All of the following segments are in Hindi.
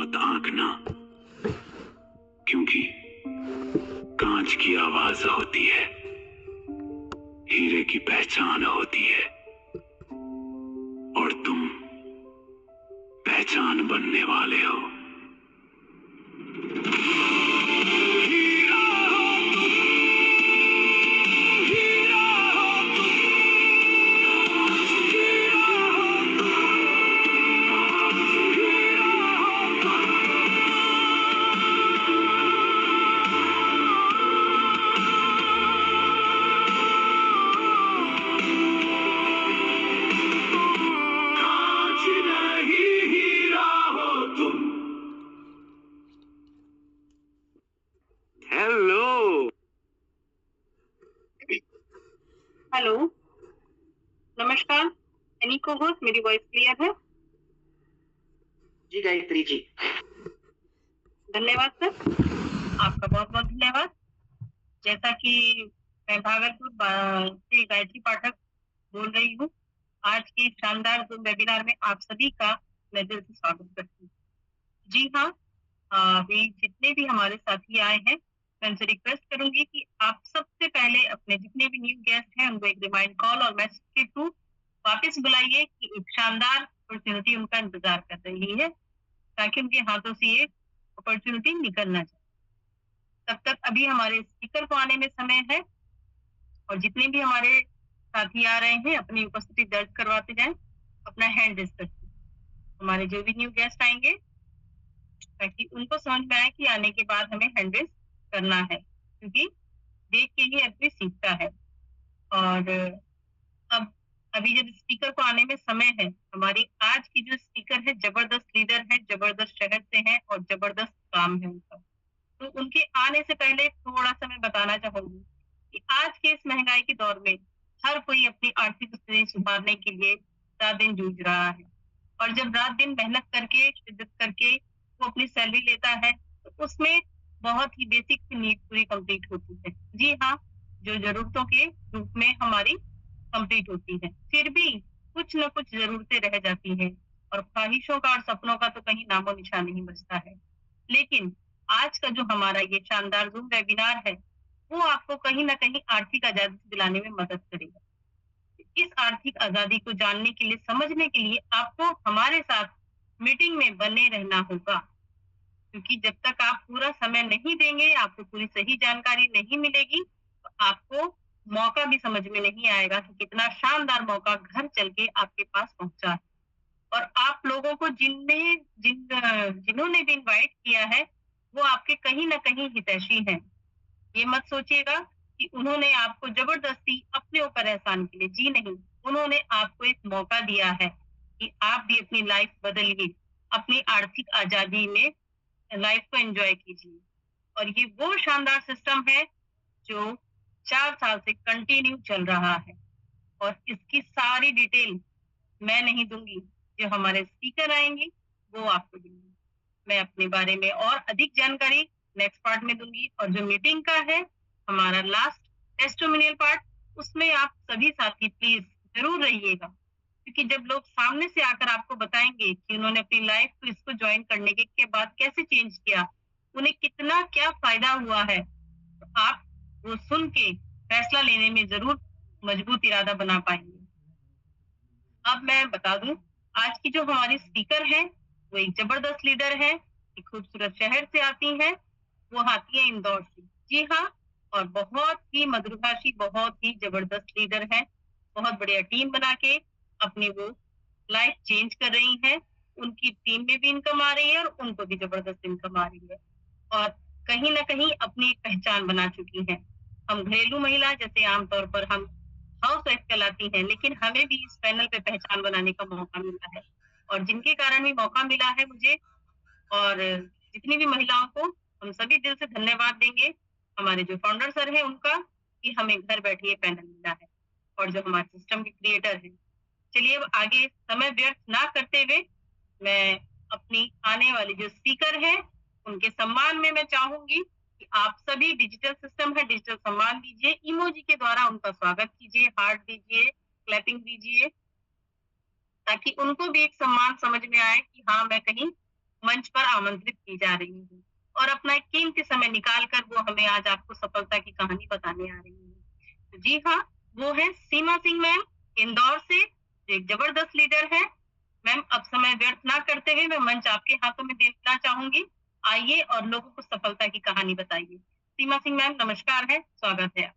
मत आंकना, क्योंकि कांच की आवाज होती है, हीरे की पहचान होती है, और तुम पहचान बनने वाले हो। हेलो, नमस्कार। एनी को होस्ट, मेरी वॉइस क्लियर है? जी गायत्री जी। धन्यवाद सर, आपका बहुत बहुत धन्यवाद। जैसा कि मैं भागलपुर से गायत्री पाठक बोल रही हूँ। आज के शानदार Zoom वेबिनार में आप सभी का मैं दिल से स्वागत करती हूँ। जी हाँ, अभी जितने भी हमारे साथी आए हैं, मैं उनसे रिक्वेस्ट करूंगी कि आप सबसे पहले अपने जितने भी न्यू गेस्ट हैं उनको एक रिमाइंड कॉल और मैसेज के थ्रू वापस बुलाइए कि एक शानदार अपॉर्चुनिटी उनका इंतजार कर रही है, ताकि उनके हाथों से ये अपॉर्चुनिटी निकल ना जाए। तब तक अभी हमारे स्पीकर को आने में समय है, और जितने भी हमारे साथी आ रहे हैं अपनी उपस्थिति दर्ज करवाते जाएं, अपना हैंड रेज करते। हमारे जो भी न्यू गेस्ट आएंगे, ताकि उनको समझ में आए कि आने के बाद हमें हैंड रेज करना है, क्योंकि देख के ही आदमी सीखता है। और अब अभी जब स्पीकर को आने में समय है, हमारी आज की जो स्पीकर है जबरदस्त लीडर है, जबरदस्त शहर से है और जबरदस्त काम है उनका। तो उनके आने से पहले थोड़ा सा मैं बताना चाहूंगी कि आज के इस महंगाई के दौर में हर कोई अपनी आर्थिक स्थिति सुधारने के लिए रात दिन जूझ रहा है। और जब रात दिन मेहनत करके, शिद्दत करके वो अपनी सैलरी लेता है, तो उसमें बहुत ही बेसिक नीड पूरी कंप्लीट होती है। जी हाँ, जो जरूरतों के रूप में हमारी कंप्लीट होती है। फिर भी कुछ न कुछ जरूरतें रह जाती हैं, और ख्वाहिशों का और सपनों का तो कहीं नामो निशान नहीं बचता है। लेकिन आज का जो हमारा ये शानदार Zoom वेबिनार है, वो आपको कहीं ना कहीं आर्थिक आजादी दिलाने में मदद करेगा। इस आर्थिक आजादी को जानने के लिए, समझने के लिए आपको हमारे साथ मीटिंग में बने रहना होगा, क्योंकि जब तक आप पूरा समय नहीं देंगे, आपको पूरी सही जानकारी नहीं मिलेगी, तो आपको मौका भी समझ में नहीं आएगा कि कितना शानदार मौका घर चल के आपके पास पहुंचा है। और आप लोगों को जिन्होंने भी इनवाइट किया है, वो आपके कहीं ना कहीं हितैषी हैं। ये मत सोचिएगा कि उन्होंने आपको जबरदस्ती अपने ऊपर एहसान के लिए, जी नहीं, उन्होंने आपको एक मौका दिया है कि आप भी अपनी लाइफ बदलिए, अपनी आर्थिक आजादी में लाइफ को एंजॉय कीजिए। और ये वो शानदार सिस्टम है जो 4 साल से कंटिन्यू चल रहा है, और इसकी सारी डिटेल मैं नहीं दूंगी, जो हमारे स्पीकर आएंगे वो आपको देंगे। मैं अपने बारे में और अधिक जानकारी नेक्स्ट पार्ट में दूंगी, और जो मीटिंग का है हमारा लास्ट टेस्टिमोनियल पार्ट, उसमें आप सभी साथी प्लीज जरूर रहिएगा, क्योंकि जब लोग सामने से आकर आपको बताएंगे कि उन्होंने अपनी लाइफ को इसको ज्वाइन करने के बाद कैसे चेंज किया, उन्हें कितना क्या फायदा हुआ है, तो आप वो सुन के फैसला लेने में जरूर मजबूत इरादा बना पाएंगे। अब मैं बता दूं, आज की जो हमारी स्पीकर है वो एक जबरदस्त लीडर है, एक खूबसूरत शहर से आती हैं। वो आती है इंदौर से। जी हाँ, और बहुत ही मधुरभाषी, बहुत ही जबरदस्त लीडर है। बहुत बढ़िया टीम बना के अपनी वो लाइफ चेंज कर रही हैं। उनकी टीम में भी इनकम आ रही है और उनको भी जबरदस्त इनकम आ रही है, और कहीं ना कहीं अपनी एक पहचान बना चुकी हैं। हम घरेलू महिला जैसे आमतौर पर हम हाउस वाइफ कहलाती हैं, लेकिन हमें भी इस पैनल पे पहचान बनाने का मौका मिला है, और जिनके कारण भी मौका मिला है मुझे और जितनी भी महिलाओं को, हम सभी दिल से धन्यवाद देंगे हमारे जो फाउंडर सर हैं उनका, कि हमें घर बैठे ये पैनल मिला है, और जो हमारे सिस्टम के क्रिएटर हैं। चलिए अब आगे समय व्यर्थ ना करते हुए मैं अपनी आने वाली जो स्पीकर है उनके सम्मान में मैं चाहूंगी कि आप सभी, डिजिटल सिस्टम है, डिजिटल सम्मान दीजिए, इमोजी के द्वारा उनका स्वागत कीजिए, हार्ट दीजिए, क्लैपिंग दीजिए, ताकि उनको भी एक सम्मान समझ में आए कि हाँ, मैं कहीं मंच पर आमंत्रित की जा रही हूँ और अपना एक कीमती समय निकाल कर वो हमें आज आपको सफलता की कहानी बताने आ रही है। तो जी हाँ, वो है सीमा सिंह मैम, इंदौर से, जो एक जबरदस्त लीडर है। मैम, अब समय व्यर्थ ना करते हुए मैं मंच आपके हाथों में देना चाहूंगी। आइए और लोगों को सफलता की कहानी बताइए। सीमा सिंह मैम, नमस्कार है, स्वागत है।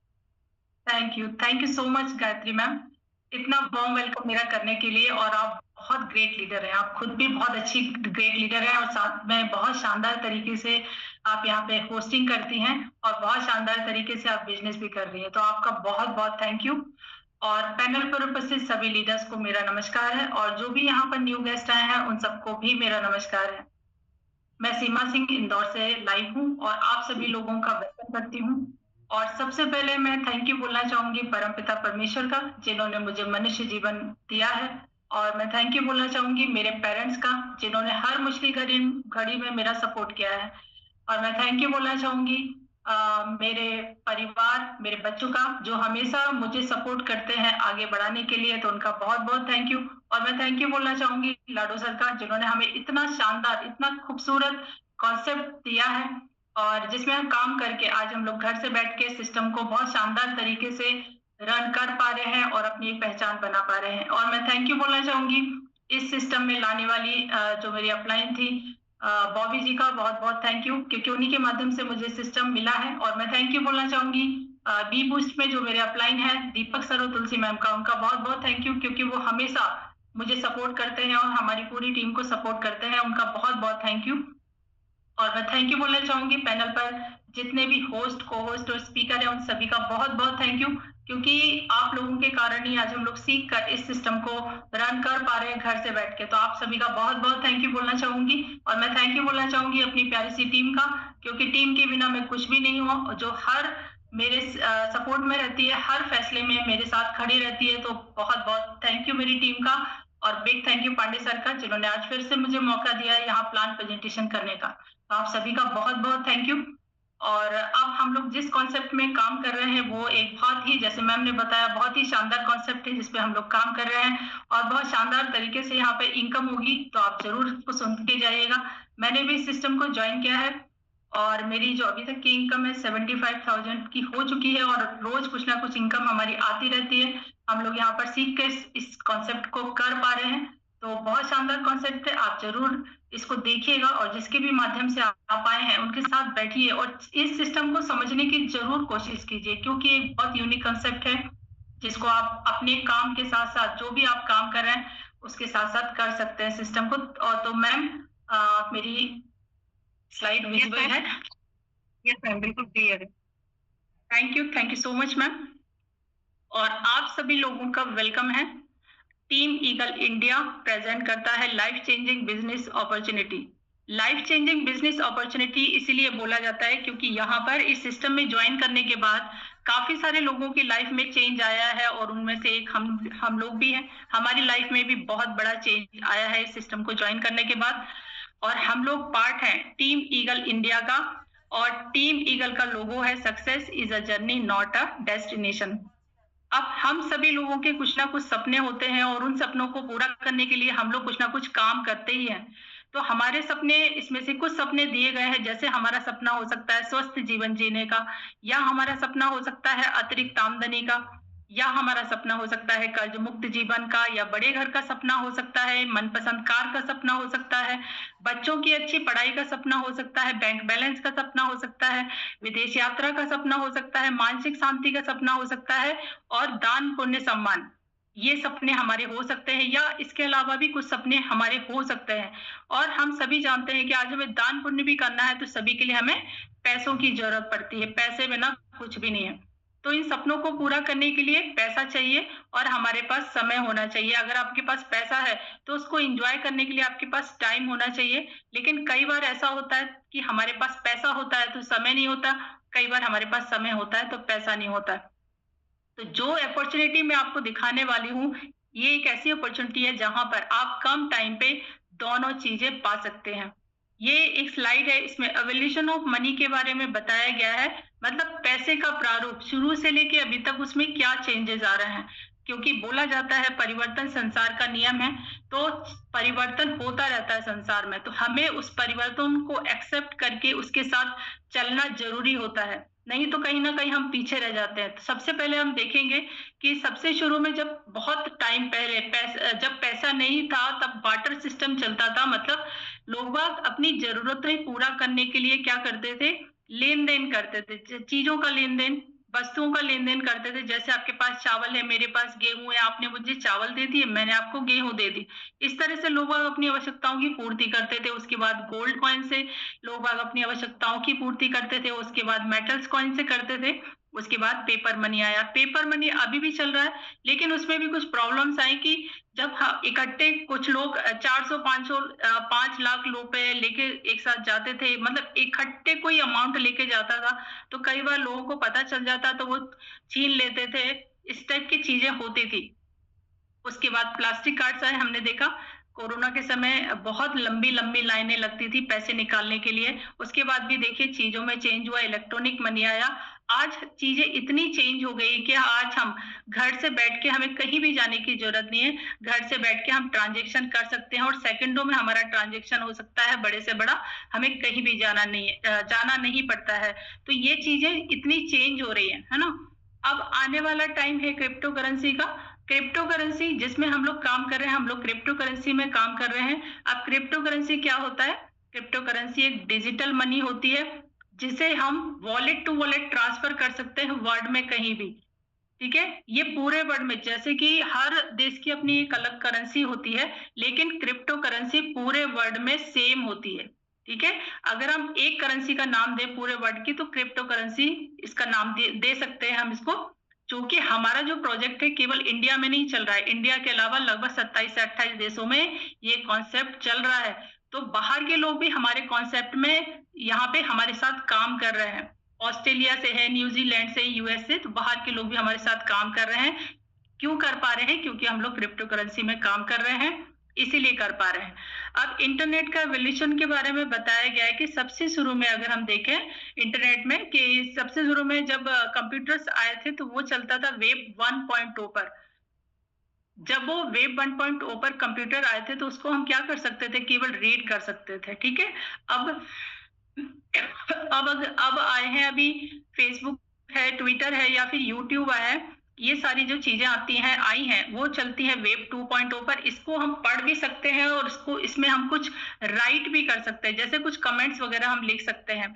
Thank you so much Gayatri ma'am, इतना वार्म वेलकम मेरा करने के लिए। और आप बहुत ग्रेट लीडर हैं, आप खुद भी बहुत अच्छी ग्रेट लीडर हैं और साथ में बहुत शानदार तरीके से आप यहाँ पे होस्टिंग करती हैं और बहुत शानदार तरीके से आप बिजनेस भी कर रही हैं, तो आपका बहुत बहुत थैंक यू। और पैनल पर उपस्थित सभी लीडर्स को मेरा नमस्कार है और जो भी यहाँ पर न्यू गेस्ट आए हैं उन सबको भी मेरा नमस्कार है। मैं सीमा सिंह इंदौर से लाइव हूँ और आप सभी लोगों का वेलकम करती हूँ। और सबसे पहले मैं थैंक यू बोलना चाहूंगी परमपिता परमेश्वर का, जिन्होंने मुझे मनुष्य जीवन दिया है। और मैं थैंक यू बोलना चाहूंगी मेरे पेरेंट्स का, जिन्होंने हर मुश्किल घड़ी में मेरा सपोर्ट किया है। और मैं थैंक यू बोलना चाहूंगी मेरे परिवार, मेरे बच्चों का, जो हमेशा मुझे सपोर्ट करते हैं आगे बढ़ाने के लिए, तो उनका बहुत बहुत थैंक यू। और मैं थैंक यू बोलना चाहूंगी लाडो सर का, जिन्होंने हमें इतना शानदार, इतना खूबसूरत कॉन्सेप्ट दिया है और जिसमें हम काम करके आज हम लोग घर से बैठ के सिस्टम को बहुत शानदार तरीके से रन कर पा रहे हैं और अपनी एक पहचान बना पा रहे हैं। और मैं थैंक यू बोलना चाहूंगी इस सिस्टम में लाने वाली जो मेरी अपलाइन थी बॉबी जी का, बहुत बहुत थैंक यू, क्योंकि उन्हीं के माध्यम से मुझे सिस्टम मिला है। और मैं थैंक यू बोलना चाहूंगी बी बूस्ट में जो मेरे अपलाइन है दीपक सर और तुलसी मैम का, उनका बहुत बहुत थैंक यू, क्योंकि वो हमेशा मुझे सपोर्ट करते हैं और हमारी पूरी टीम को सपोर्ट करते हैं, उनका बहुत बहुत थैंक यू। और मैं थैंक यू बोलना चाहूंगी पैनल पर जितने भी होस्ट, को होस्ट और स्पीकर हैं, उन सभी का बहुत बहुत थैंक यू, क्योंकि आप लोगों के कारण ही आज हम लोग सीख कर इस सिस्टम को रन कर पा रहे हैं घर से बैठ के, तो आप सभी का बहुत बहुत थैंक यू बोलना चाहूंगी। और मैं थैंक यू बोलना चाहूंगी अपनी प्यारी सी टीम का, क्योंकि टीम के बिना मैं कुछ भी नहीं हूँ, जो हर मेरे सपोर्ट में रहती है, हर फैसले में मेरे साथ खड़ी रहती है, तो बहुत बहुत थैंक यू मेरी टीम का। और big thank you Pandey sir का, जिन्होंने आज फिर से मुझे मौका दिया है यहाँ प्लान प्रेजेंटेशन करने का, तो आप सभी का बहुत बहुत थैंक यू। और अब हम लोग जिस कॉन्सेप्ट में काम कर रहे हैं वो एक बहुत ही, जैसे मैम ने बताया, बहुत ही शानदार कॉन्सेप्ट है जिसपे हम लोग काम कर रहे हैं और बहुत शानदार तरीके से यहाँ पे इनकम होगी, तो आप जरूर इसको सुन के जाइएगा। मैंने भी इस सिस्टम को ज्वाइन किया है और मेरी जो अभी तक की इनकम है 75,000 की हो चुकी है और रोज कुछ ना कुछ इनकम हमारी आती रहती है। हम लोग यहाँ पर सीख के इस कॉन्सेप्ट को कर पा रहे हैं, तो बहुत शानदार कॉन्सेप्ट है, आप जरूर इसको देखिएगा और जिसके भी माध्यम से आप आए हैं उनके साथ बैठिए और इस सिस्टम को समझने की जरूर कोशिश कीजिए, क्योंकि एक बहुत यूनिक कंसेप्ट है जिसको आप अपने काम के साथ साथ, जो भी आप काम कर रहे हैं उसके साथ साथ कर सकते हैं सिस्टम को। और तो मैम मेरी स्लाइड विजिबल है? यस मैम, बिल्कुल क्लियर है। Thank you so much ma'am. और आप सभी लोगों का वेलकम है। टीम ईगल इंडिया प्रेजेंट करता है life changing business opportunity. Life changing business opportunity इसीलिए बोला जाता है क्योंकि यहाँ पर इस सिस्टम में ज्वाइन करने के बाद काफी सारे लोगों की लाइफ में चेंज आया है और उनमें से एक हम लोग भी हैं। हमारी लाइफ में भी बहुत बड़ा चेंज आया है इस सिस्टम को ज्वाइन करने के बाद, और हम लोग पार्ट हैं टीम ईगल इंडिया का। और टीम ईगल का लोगो है success is a journey not a destination. अब हम सभी लोगों के कुछ ना कुछ सपने होते हैं और उन सपनों को पूरा करने के लिए हम लोग कुछ ना कुछ काम करते ही हैं। तो हमारे सपने, इसमें से कुछ सपने दिए गए हैं, जैसे हमारा सपना हो सकता है स्वस्थ जीवन जीने का, या हमारा सपना हो सकता है अतिरिक्त आमदनी का, या हमारा सपना हो सकता है कर्ज मुक्त जीवन का, या बड़े घर का सपना हो सकता है, मनपसंद कार का सपना हो सकता है, बच्चों की अच्छी पढ़ाई का सपना हो सकता है, बैंक बैलेंस का सपना हो सकता है, विदेश यात्रा का सपना हो सकता है, मानसिक शांति का सपना हो सकता है, और दान पुण्य सम्मान, ये सपने हमारे हो सकते हैं, या इसके अलावा भी कुछ सपने हमारे हो सकते हैं। और हम सभी जानते हैं कि आज हमें दान पुण्य भी करना है तो सभी के लिए हमें पैसों की जरूरत पड़ती है, पैसे बिना कुछ भी नहीं है। तो इन सपनों को पूरा करने के लिए पैसा चाहिए और हमारे पास समय होना चाहिए। अगर आपके पास पैसा है तो उसको एंजॉय करने के लिए आपके पास टाइम होना चाहिए, लेकिन कई बार ऐसा होता है कि हमारे पास पैसा होता है तो समय नहीं होता, कई बार हमारे पास समय होता है तो पैसा नहीं होता। तो जो अपॉर्चुनिटी मैं आपको दिखाने वाली हूँ, ये एक ऐसी अपॉर्चुनिटी है जहां पर आप कम टाइम पे दोनों चीजें पा सकते हैं। ये एक स्लाइड है, इसमें एवोल्यूशन ऑफ मनी के बारे में बताया गया है, मतलब पैसे का प्रारूप शुरू से लेके अभी तक उसमें क्या चेंजेस आ रहे हैं। क्योंकि बोला जाता है परिवर्तन संसार का नियम है, तो परिवर्तन होता रहता है संसार में, तो हमें उस परिवर्तन को एक्सेप्ट करके उसके साथ चलना जरूरी होता है, नहीं तो कहीं ना कहीं हम पीछे रह जाते हैं। तो सबसे पहले हम देखेंगे कि सबसे शुरू में जब बहुत टाइम पहले जब पैसा नहीं था तब बार्टर सिस्टम चलता था, मतलब लोग अपनी जरूरतें पूरा करने के लिए क्या करते थे, लेन देन करते थे, चीजों का लेन देन, वस्तुओं का लेन देन करते थे। जैसे आपके पास चावल है, मेरे पास गेहूं है, आपने मुझे चावल दे दिए, मैंने आपको गेहूं दे दी। इस तरह से लोग अपनी आवश्यकताओं की पूर्ति करते थे। उसके बाद गोल्ड कॉइन से लोग अपनी आवश्यकताओं की पूर्ति करते थे। उसके बाद मेटल्स कॉइन से करते थे। उसके बाद पेपर मनी आया। पेपर मनी अभी भी चल रहा है, लेकिन उसमें भी कुछ प्रॉब्लम्स आई कि जब इकट्ठे कुछ लोग 400 500 5 लाख रुपए लेके एक साथ जाते थे, मतलब इकट्ठे कोई अमाउंट लेके जाता था, तो कई बार लोगों को पता चल जाता तो वो छीन लेते थे। इस टाइप की चीजें होती थी। उसके बाद प्लास्टिक कार्ड्स आए। हमने देखा कोरोना के समय बहुत लंबी लंबी लाइनें लगती थी पैसे निकालने के लिए। उसके बाद भी देखिए चीजों में चेंज हुआ, इलेक्ट्रॉनिक मनी आया। आज चीजें इतनी चेंज हो गई कि आज हम घर से बैठ के, हमें कहीं भी जाने की जरूरत नहीं है, घर से बैठ के हम ट्रांजेक्शन कर सकते हैं और सेकंडों में हमारा ट्रांजेक्शन हो सकता है, बड़े से बड़ा, हमें कहीं भी जाना नहीं पड़ता है। तो ये चीजें इतनी चेंज हो रही है ना। अब आने वाला टाइम है क्रिप्टो करेंसी का। क्रिप्टो करेंसी जिसमें हम लोग काम कर रहे हैं, हम लोग क्रिप्टो करेंसी में काम कर रहे हैं। अब क्रिप्टो करेंसी क्या होता है? क्रिप्टो करेंसी एक डिजिटल मनी होती है जिसे हम वॉलेट टू वॉलेट ट्रांसफर कर सकते हैं वर्ल्ड में कहीं भी। ठीक है, ये पूरे वर्ल्ड में, जैसे कि हर देश की अपनी एक अलग करेंसी होती है, लेकिन क्रिप्टो करेंसी पूरे वर्ल्ड में सेम होती है। ठीक है, अगर हम एक करेंसी का नाम दें पूरे वर्ल्ड की, तो क्रिप्टो करेंसी इसका नाम दे सकते हैं हम इसको। क्योंकि हमारा जो प्रोजेक्ट है केवल इंडिया में नहीं चल रहा है, इंडिया के अलावा लगभग 27 से 28 देशों में ये कॉन्सेप्ट चल रहा है। तो बाहर के लोग भी हमारे कॉन्सेप्ट में यहाँ पे हमारे साथ काम कर रहे हैं। ऑस्ट्रेलिया से है, न्यूजीलैंड से, यूएस से, तो बाहर के लोग भी हमारे साथ काम कर रहे हैं। क्यों कर पा रहे हैं? क्योंकि हम लोग क्रिप्टो करेंसी में काम कर रहे हैं, इसीलिए कर पा रहे हैं। अब इंटरनेट का एवोल्यूशन के बारे में बताया गया है कि सबसे शुरू में अगर हम देखें इंटरनेट में, कि सबसे शुरू में जब कंप्यूटर्स आए थे तो वो चलता था वेब 1.0 पर। जब वो वेब 1.0 पर कंप्यूटर आए थे तो उसको हम क्या कर सकते थे? केवल रीड कर सकते थे। ठीक है, अब आए हैं, अभी फेसबुक है, ट्विटर है, या फिर यूट्यूब आया है, ये सारी जो चीजें आई हैं वो चलती हैं वेब 2.0 पर। इसको हम पढ़ भी सकते हैं और इसमें हम कुछ राइट भी कर सकते हैं, जैसे कुछ कमेंट्स वगैरह हम लिख सकते हैं।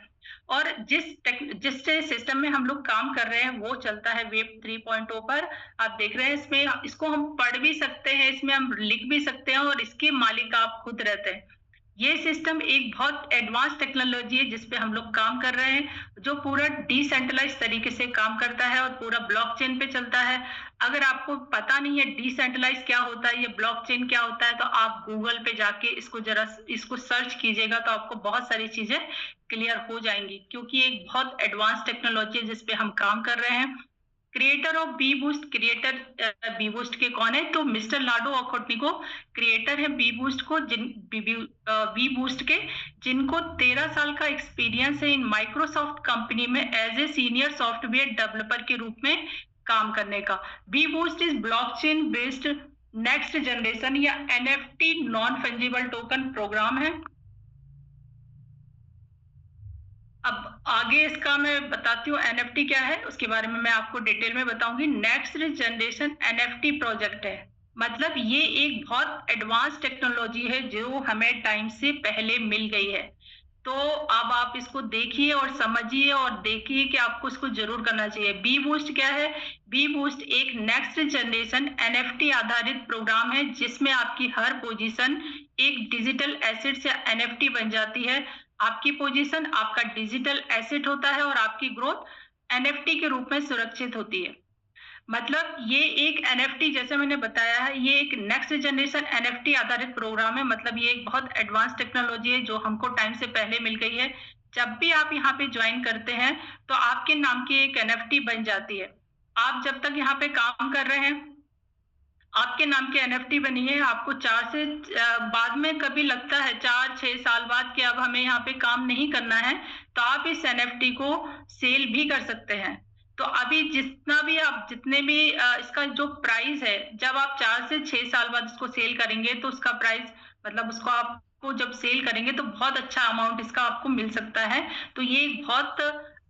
और जिस सिस्टम में हम लोग काम कर रहे हैं वो चलता है वेब 3.0 पर। आप देख रहे हैं इसमें, इसको हम पढ़ भी सकते हैं, इसमें हम लिख भी सकते हैं और इसके मालिक आप खुद रहते हैं। ये सिस्टम एक बहुत एडवांस टेक्नोलॉजी है जिसपे हम लोग काम कर रहे हैं, जो पूरा डिसेंट्रलाइज तरीके से काम करता है और पूरा ब्लॉकचेन पे चलता है। अगर आपको पता नहीं है डिसेंट्रलाइज क्या होता है, ये ब्लॉकचेन क्या होता है, तो आप गूगल पे जाके इसको सर्च कीजिएगा तो आपको बहुत सारी चीजें क्लियर हो जाएंगी, क्योंकि एक बहुत एडवांस टेक्नोलॉजी है जिसपे हम काम कर रहे हैं। Creator of B Boost, creator B Boost के कौन है? तो मिस्टर लाडो ओखोटनिको क्रिएटर है बी बूस्ट बी बूस्ट के, जिनको 13 साल का एक्सपीरियंस है इन माइक्रोसॉफ्ट कंपनी में as a senior software developer के रूप में काम करने का। B Boost is blockchain based next generation या NFT non fungible token program है। अब आगे इसका मैं बताती हूँ NFT क्या है, उसके बारे में मैं आपको डिटेल में बताऊंगी। नेक्स्ट जनरेशन NFT प्रोजेक्ट है, मतलब ये एक बहुत एडवांस टेक्नोलॉजी है जो हमें टाइम से पहले मिल गई है। तो अब आप इसको देखिए और समझिए और देखिए कि आपको इसको जरूर करना चाहिए। बी बूस्ट क्या है? बी बूस्ट एक नेक्स्ट जनरेशन NFT आधारित प्रोग्राम है जिसमें आपकी हर पोजीशन एक डिजिटल एसेट से NFT बन जाती है। आपकी पोजीशन आपका डिजिटल एसेट होता है और आपकी ग्रोथ NFT के रूप में सुरक्षित होती है। मतलब ये एक NFT, जैसे मैंने बताया है, ये एक नेक्स्ट जनरेशन NFT आधारित प्रोग्राम है। मतलब ये एक बहुत एडवांस टेक्नोलॉजी है जो हमको टाइम से पहले मिल गई है। जब भी आप यहाँ पे ज्वाइन करते हैं तो आपके नाम की एक NFT बन जाती है। आप जब तक यहाँ पे काम कर रहे हैं आपके नाम की NFT बनी है। आपको बाद में कभी लगता है 4-6 साल बाद कि अब हमें यहाँ पे काम नहीं करना है, तो आप इस NFT को सेल भी कर सकते हैं। तो अभी जितने भी इसका जो प्राइस है, जब आप 4 से 6 साल बाद इसको सेल करेंगे तो उसका प्राइस, मतलब उसको आपको जब सेल करेंगे तो बहुत अच्छा अमाउंट इसका आपको मिल सकता है। तो ये एक बहुत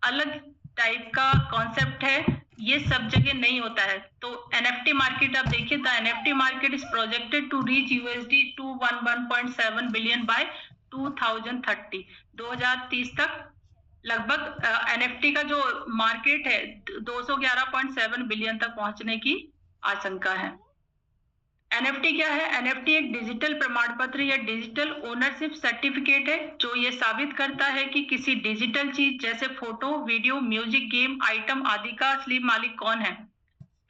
अलग टाइप का कॉन्सेप्ट है, ये सब जगह नहीं होता है। तो NFT मार्केट आप देखिए, the NFT market is projected to reach USD 211.7 billion by 2030। 2030 तक लगभग NFT का जो मार्केट है 211.7 बिलियन तक पहुंचने की आशंका है। NFT क्या है? NFT एक डिजिटल प्रमाण पत्र या डिजिटल ओनरशिप सर्टिफिकेट है जो ये साबित करता है कि किसी डिजिटल चीज जैसे photo, video, music, game item आदि का असली मालिक कौन है।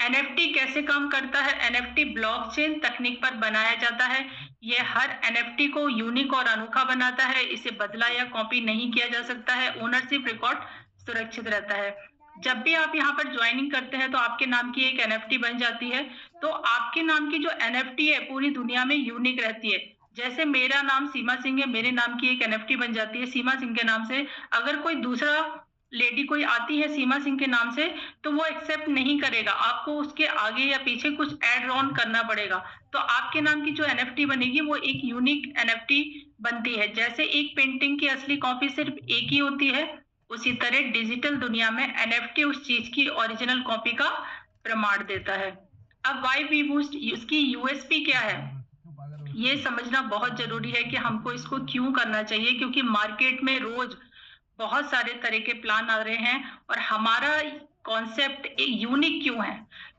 NFT कैसे काम करता है? NFT ब्लॉकचेन तकनीक पर बनाया जाता है। यह हर NFT को यूनिक और अनोखा बनाता है। इसे बदला या कॉपी नहीं किया जा सकता है। ओनरशिप रिकॉर्ड सुरक्षित रहता है। जब भी आप यहाँ पर ज्वाइनिंग करते हैं तो आपके नाम की एक NFT बन जाती है। तो आपके नाम की जो NFT है पूरी दुनिया में यूनिक रहती है। जैसे मेरा नाम सीमा सिंह है, मेरे नाम की एक NFT बन जाती है सीमा सिंह के नाम से। अगर कोई दूसरा लेडी कोई आती है सीमा सिंह के नाम से तो वो एक्सेप्ट नहीं करेगा, आपको उसके आगे या पीछे कुछ एड ऑन करना पड़ेगा। तो आपके नाम की जो NFT बनेगी वो एक यूनिक NFT बनती है। जैसे एक पेंटिंग की असली कॉपी सिर्फ एक ही होती है, उसी तरह डिजिटल दुनिया में NFT उस चीज की ओरिजिनल कॉपी का प्रमाण देता है। अब वाई वी बूस्ट, इसकी USP क्या है ये समझना बहुत जरूरी है कि हमको इसको क्यों करना चाहिए, क्योंकि मार्केट में रोज बहुत सारे तरह के प्लान आ रहे हैं और हमारा कॉन्सेप्ट यूनिक क्यों है।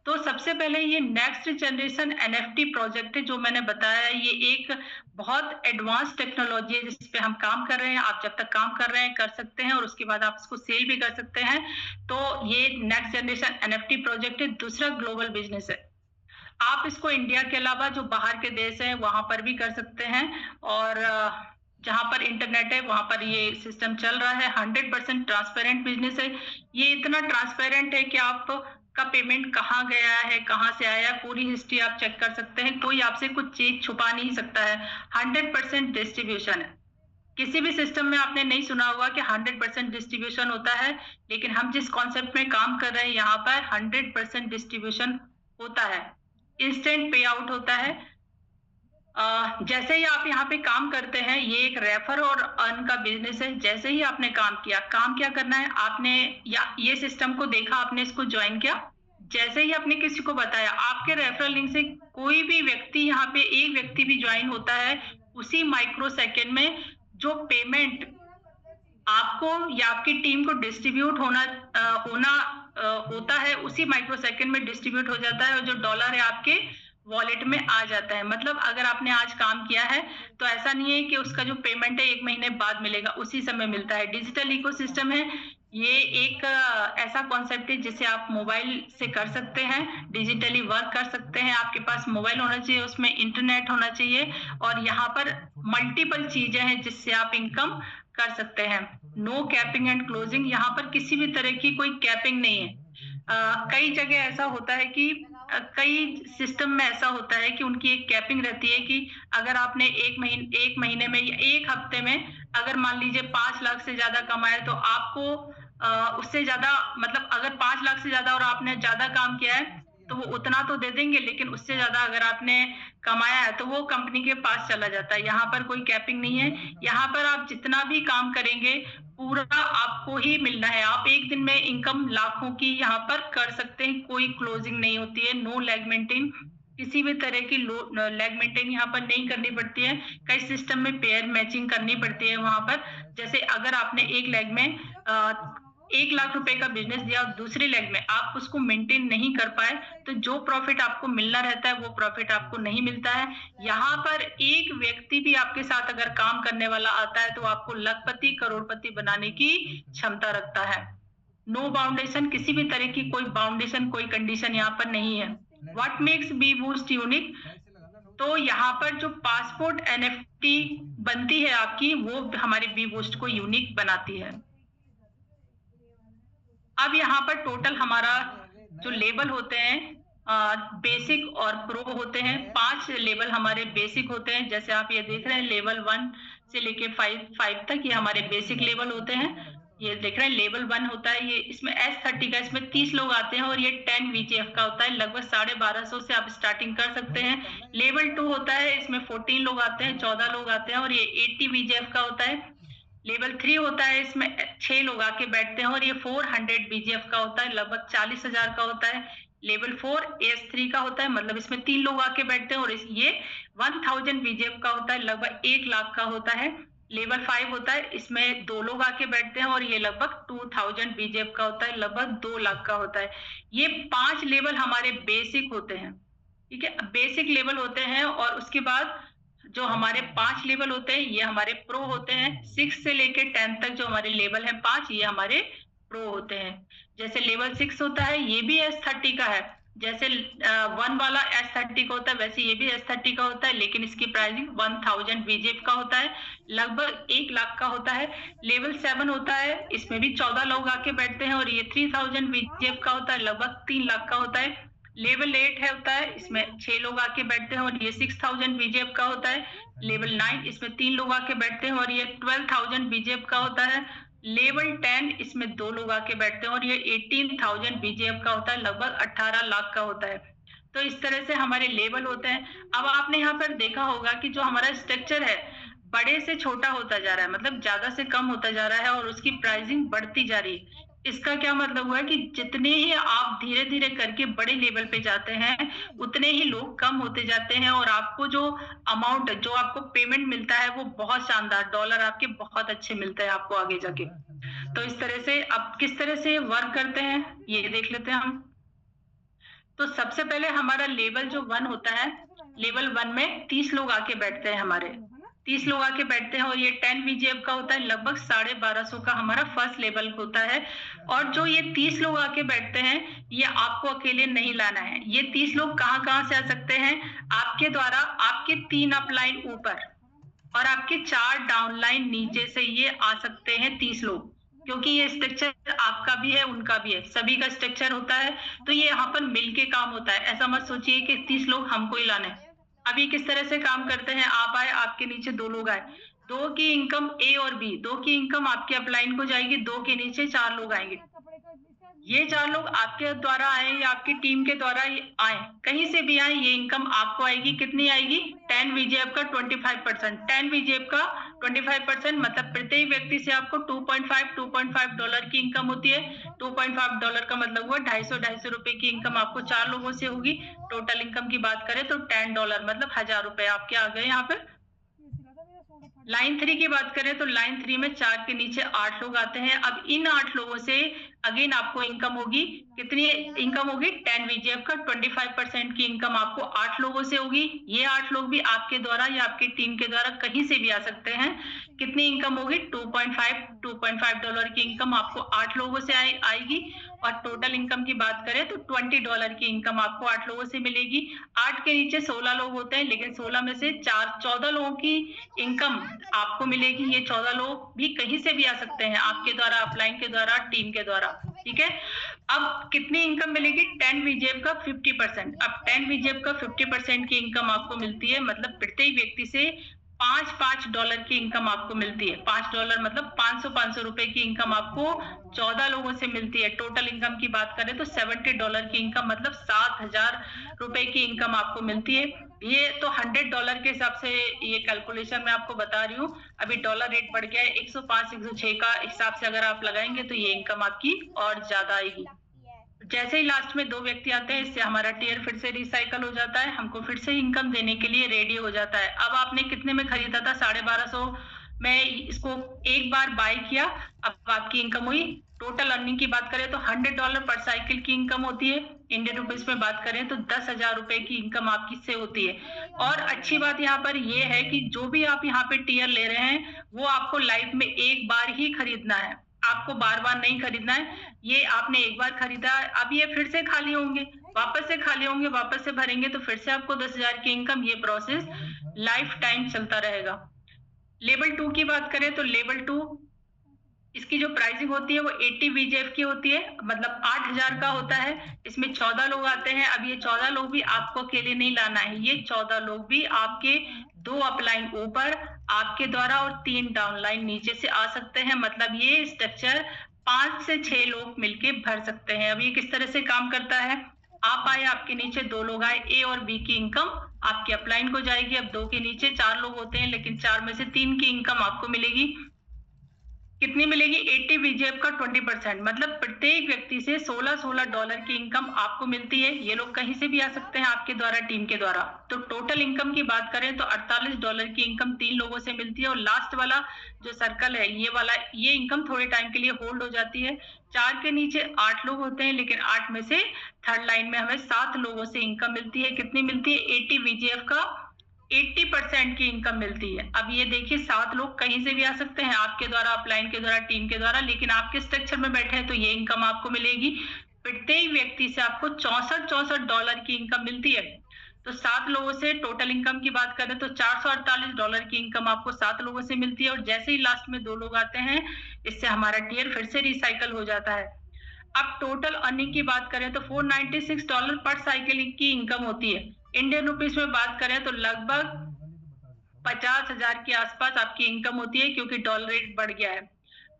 तो सबसे पहले ये नेक्स्ट जनरेशन NFT प्रोजेक्ट है जो मैंने बताया है, ये एक बहुत एडवांस टेक्नोलॉजी है जिस पे हम काम कर रहे हैं। आप जब तक काम कर रहे हैं कर सकते हैं और उसके बाद आप इसको सेल भी कर सकते हैं। तो ये नेक्स्ट जनरेशन NFT प्रोजेक्ट है। दूसरा ग्लोबल बिजनेस है, आप इसको इंडिया के अलावा जो बाहर के देश हैं वहां पर भी कर सकते हैं और जहां पर इंटरनेट है वहां पर ये सिस्टम चल रहा है। 100% ट्रांसपेरेंट बिजनेस है। ये इतना ट्रांसपेरेंट है कि आप का पेमेंट कहाँ गया है, कहाँ से आया, पूरी हिस्ट्री आप चेक कर सकते हैं। कोई आपसे कुछ चीज छुपा नहीं सकता है। 100% डिस्ट्रीब्यूशन है। किसी भी सिस्टम में आपने नहीं सुना होगा कि 100% डिस्ट्रीब्यूशन होता है, लेकिन हम जिस कॉन्सेप्ट में काम कर रहे हैं यहाँ पर 100% डिस्ट्रीब्यूशन होता है। इंस्टेंट पे आउट होता है। जैसे ही आप यहाँ पे काम करते हैं, ये एक रेफर और अर्न का बिजनेस है। जैसे ही आपने काम किया, काम क्या करना है, आपने या ये सिस्टम को देखा, आपने इसको ज्वाइन किया, जैसे ही आपने किसी को बताया, आपके रेफरल लिंक से कोई भी व्यक्ति यहाँ पे एक व्यक्ति भी ज्वाइन होता है, उसी माइक्रो सेकेंड में जो पेमेंट आपको या आपकी टीम को डिस्ट्रीब्यूट होता है उसी माइक्रो सेकेंड में डिस्ट्रीब्यूट हो जाता है और जो डॉलर है आपके वॉलेट में आ जाता है। मतलब अगर आपने आज काम किया है तो ऐसा नहीं है कि उसका जो पेमेंट है 1 महीने बाद मिलेगा, उसी समय मिलता है। डिजिटल इकोसिस्टम है। ये एक ऐसा कॉन्सेप्ट है जिसे आप मोबाइल से कर सकते हैं, डिजिटली वर्क कर सकते हैं। आपके पास मोबाइल होना चाहिए, उसमें इंटरनेट होना चाहिए और यहाँ पर मल्टीपल चीजें हैं जिससे आप इनकम कर सकते हैं। नो कैपिंग एंड क्लोजिंग, यहाँ पर किसी भी तरह की कोई कैपिंग नहीं है। कई जगह ऐसा होता है कि कई सिस्टम में ऐसा होता है कि उनकी एक कैपिंग रहती है कि अगर आपने एक महीने में या एक हफ्ते में अगर मान लीजिए 5 लाख से ज्यादा कमाया तो आपको उससे ज्यादा, मतलब अगर 5 लाख से ज्यादा और आपने ज्यादा काम किया है तो वो उतना तो दे देंगे, लेकिन उससे ज्यादा अगर आपने कमाया है तो वो कंपनी के पास चला जाता है। यहाँ पर कोई कैपिंग नहीं है। यहाँ पर आप जितना भी काम करेंगे पूरा आपको ही मिलना है। आप एक दिन में इनकम लाखों की यहाँ पर कर सकते हैं। कोई क्लोजिंग नहीं होती है। नो लेग मेंटेन, किसी भी तरह की लेग मेंटेन यहाँ पर नहीं करनी पड़ती है। कई सिस्टम में पेयर मैचिंग करनी पड़ती है वहां पर। जैसे अगर आपने एक लेग में 1 लाख रुपए का बिजनेस दिया और दूसरी लेग में आप उसको मेंटेन नहीं कर पाए तो जो प्रॉफिट आपको मिलना रहता है वो प्रॉफिट आपको नहीं मिलता है। यहाँ पर एक व्यक्ति भी आपके साथ अगर काम करने वाला आता है तो आपको लखपति करोड़पति बनाने की क्षमता रखता है। नो बाउंडेशन, किसी भी तरह की कोई बाउंडेशन, कोई कंडीशन यहाँ पर नहीं है। What makes B Boost unique, तो यहाँ पर जो पासपोर्ट NFT बनती है आपकी, वो हमारे बी बूस्ट को यूनिक बनाती है। अब यहाँ पर टोटल हमारा जो लेवल होते हैं बेसिक और प्रो होते हैं। 5 लेवल हमारे बेसिक होते हैं। जैसे आप ये देख रहे हैं लेवल 1 से लेके 5 तक ये हमारे बेसिक लेवल होते हैं। ये देख रहे हैं लेवल 1 होता है, ये इसमें S30 का, इसमें 30 लोग आते हैं और ये 10 VGF का होता है, लगभग 1250 से आप स्टार्टिंग कर सकते हैं। लेवल 2 होता है, इसमें 14 लोग आते हैं, 14 लोग आते हैं और ये 80 VGF का होता है। लेवल 3 होता है, इसमें 6 लोग आके बैठते हैं और ये 400 VGF का होता है, लगभग 40,000 का होता है। लेवल 4 AS3 का होता है, मतलब इसमें 3 लोग आके बैठते हैं और ये 1000 VGF का होता है, लगभग 1 लाख का होता है। लेवल 5 होता है, इसमें 2 लोग आके बैठते हैं और ये लगभग 2000 BGF का होता है, लगभग 2 लाख का होता है। ये 5 लेवल हमारे बेसिक होते हैं, ठीक है, बेसिक लेवल होते हैं। और उसके बाद जो हमारे 5 लेवल होते हैं ये हमारे प्रो होते हैं। 6 से लेके 10 तक जो हमारे लेवल हैं 5, ये हमारे प्रो होते हैं। जैसे लेवल 6 होता है, ये भी S30 का है, जैसे 1 वाला S30 का होता है वैसे ये भी S30 का होता है, लेकिन इसकी प्राइसिंग 1000 VGF का होता है, लगभग 1 लाख का होता है। लेवल 7 होता है, इसमें भी 14 लोग आके बैठते हैं और ये 3000 VGF का होता है, लगभग 3 लाख का होता है। लेवल 8 होता है, इसमें 6 लोग आके बैठते हैं और ये 6000 VGF का होता है। लेवल 9 इसमें 3 लोग आके बैठते हैं और ये 12000 VGF का होता है। लेवल 10 इसमें 2 लोग आके बैठते हैं और ये 18000 VGF का होता है, लगभग 18 लाख का होता है। तो इस तरह से हमारे लेवल होते हैं। अब आपने यहाँ पर देखा होगा कि जो हमारा स्ट्रक्चर है बड़े से छोटा होता जा रहा है, मतलब ज्यादा से कम होता जा रहा है और उसकी प्राइसिंग बढ़ती जा रही है। इसका क्या मतलब हुआ कि जितने ही आप धीरे धीरे करके बड़े लेवल पे जाते हैं उतने ही लोग कम होते जाते हैं और आपको जो अमाउंट, जो आपको पेमेंट मिलता है वो बहुत शानदार, डॉलर आपके बहुत अच्छे मिलते हैं आपको आगे जाके। तो इस तरह से अब किस तरह से वर्क करते हैं ये देख लेते हैं हम। तो सबसे पहले हमारा लेवल जो 1 होता है, लेवल 1 में 30 लोग आके बैठते हैं, हमारे 30 लोग आके बैठते हैं और ये 10 VGF का होता है, लगभग 1250 का हमारा फर्स्ट लेवल होता है। और जो ये 30 लोग आके बैठते हैं ये आपको अकेले नहीं लाना है। ये 30 लोग कहाँ से आ सकते हैं? आपके द्वारा आपके 3 अपलाइन ऊपर और आपके 4 डाउनलाइन नीचे से ये आ सकते हैं 30 लोग, क्योंकि ये स्ट्रक्चर आपका भी है उनका भी है, सभी का स्ट्रक्चर होता है। तो ये यहाँ पर मिलके काम होता है। ऐसा मत सोचिए कि 30 लोग हमको ही लाने। अभी किस तरह से काम करते हैं, आप आए, आपके नीचे 2 लोग आए, 2 की इनकम A और B, 2 की इनकम आपके अपलाइन को जाएगी, 2 के नीचे 4 लोग आएंगे। ये 4 लोग आपके द्वारा आए या आपकी टीम के द्वारा आए, कहीं से भी आए, ये इनकम आपको आएगी। कितनी आएगी? 10 VGF का 25%। 10 VGF का 25% मतलब प्रत्येक व्यक्ति से आपको $2.5 की इनकम होती है। $2.5 का मतलब हुआ 250 रुपए की इनकम आपको 4 लोगों से होगी। टोटल इनकम की बात करें तो $10 मतलब 1000 रुपए आपके आ गए यहाँ पर। लाइन 3 की बात करें तो लाइन 3 में 4 के नीचे 8 लोग आते हैं। अब इन 8 लोगों से अगेन आपको इनकम होगी, कितनी इनकम होगी? 10 VGF का 25% की इनकम आपको 8 लोगों से होगी। ये 8 लोग भी आपके द्वारा या आपकी टीम के द्वारा कहीं से भी आ सकते हैं। कितनी इनकम होगी? $2.5 की इनकम आपको 8 लोगों से आएगी। और टोटल इनकम की बात करें तो $20 की इनकम आपको 8 लोगों से मिलेगी। 8 के नीचे 16 लोग होते हैं, लेकिन 16 में से 14 लोगों की इनकम आपको मिलेगी। ये 14 लोग भी कहीं से भी आ सकते हैं, आपके द्वारा, अपलाइन के द्वारा, टीम के द्वारा, ठीक है। अब कितनी इनकम मिलेगी? 10 VGF का 50%। अब 10 VGF का 50% की इनकम आपको मिलती है, मतलब प्रत्येक व्यक्ति से $5 की इनकम आपको मिलती है। $5 मतलब 500 रुपए की इनकम आपको 14 लोगों से मिलती है। टोटल इनकम की बात करें तो $70 की इनकम मतलब 7000 रुपए की इनकम आपको मिलती है। ये तो $100 के हिसाब से ये कैलकुलेशन मैं आपको बता रही हूँ। अभी डॉलर रेट बढ़ गया है, 105 106 का हिसाब से अगर आप लगाएंगे तो ये इनकम आपकी और ज्यादा आएगी। जैसे ही लास्ट में 2 व्यक्ति आते हैं, इससे हमारा टियर फिर से रिसाइकल हो जाता है, हमको फिर से इनकम देने के लिए रेडी हो जाता है। अब आपने कितने में खरीदा था? 1250 में इसको एक बार बाय किया, अब आपकी इनकम हुई। टोटल अर्निंग की बात करें तो $100 पर साइकिल की इनकम होती है। इंडियन रुपीज में बात करें तो 10,000 रुपए की इनकम आपकी से होती है। और अच्छी बात यहाँ पर ये है कि जो भी आप यहाँ पे टियर ले रहे हैं वो आपको लाइफ में एक बार ही खरीदना है, आपको बार बार नहीं खरीदना है। ये आपने एक बार खरीदा, अब ये फिर से खाली होंगे, वापस से खाली होंगे, वापस से भरेंगे तो फिर से आपको 10,000 की इनकम। ये प्रोसेस लाइफ टाइम चलता रहेगा। लेवल 2 की बात करें तो लेवल 2 इसकी जो प्राइसिंग होती है वो 80 VGF की होती है, मतलब 8000 का होता है। इसमें 14 लोग आते हैं। अब ये 14 लोग भी आपको अकेले नहीं लाना है, ये 14 लोग भी आपके 2 अपलाइन ऊपर आपके द्वारा और 3 डाउनलाइन नीचे से आ सकते हैं। मतलब ये स्ट्रक्चर 5 से 6 लोग मिलके भर सकते हैं। अब ये किस तरह से काम करता है, आप आए, आपके नीचे 2 लोग आए, ए और बी की इनकम आपके अपलाइन को जाएगी। अब 2 के नीचे 4 लोग होते हैं, लेकिन 4 में से 3 की इनकम आपको मिलेगी। कितनी मिलेगी, 80 VGF का 20%, मतलब प्रत्येक व्यक्ति से $16 की इनकम आपको मिलती है। ये लोग कहीं से भी आ सकते हैं आपके द्वारा, टीम के द्वारा। तो टोटल इनकम की बात करें तो $48 की इनकम 3 लोगों से मिलती है। और लास्ट वाला जो सर्कल है ये वाला, ये इनकम थोड़े टाइम के लिए होल्ड हो जाती है। 4 के नीचे 8 लोग होते हैं, लेकिन 8 में से थर्ड लाइन में हमें 7 लोगों से इनकम मिलती है। कितनी मिलती है, 80 VGF का 80% की इनकम मिलती है। अब ये देखिए 7 लोग कहीं से भी आ सकते हैं आपके द्वारा, अपलाइन के द्वारा, टीम के द्वारा, लेकिन आपके स्ट्रक्चर में बैठे हैं तो ये इनकम आपको मिलेगी। प्रत्येक व्यक्ति से आपको $64 की इनकम मिलती है। तो 7 लोगों से टोटल इनकम की बात करें तो $448 की इनकम आपको 7 लोगों से मिलती है। और जैसे ही लास्ट में 2 लोग आते हैं, इससे हमारा टियर फिर से रिसाइकल हो जाता है। अब टोटल अर्निंग की बात करें तो $496 पर साइकिल की इनकम होती है। इंडियन रुपीस में बात करें तो लगभग 50,000 के आसपास आपकी इनकम होती है, क्योंकि डॉलर रेट बढ़ गया है।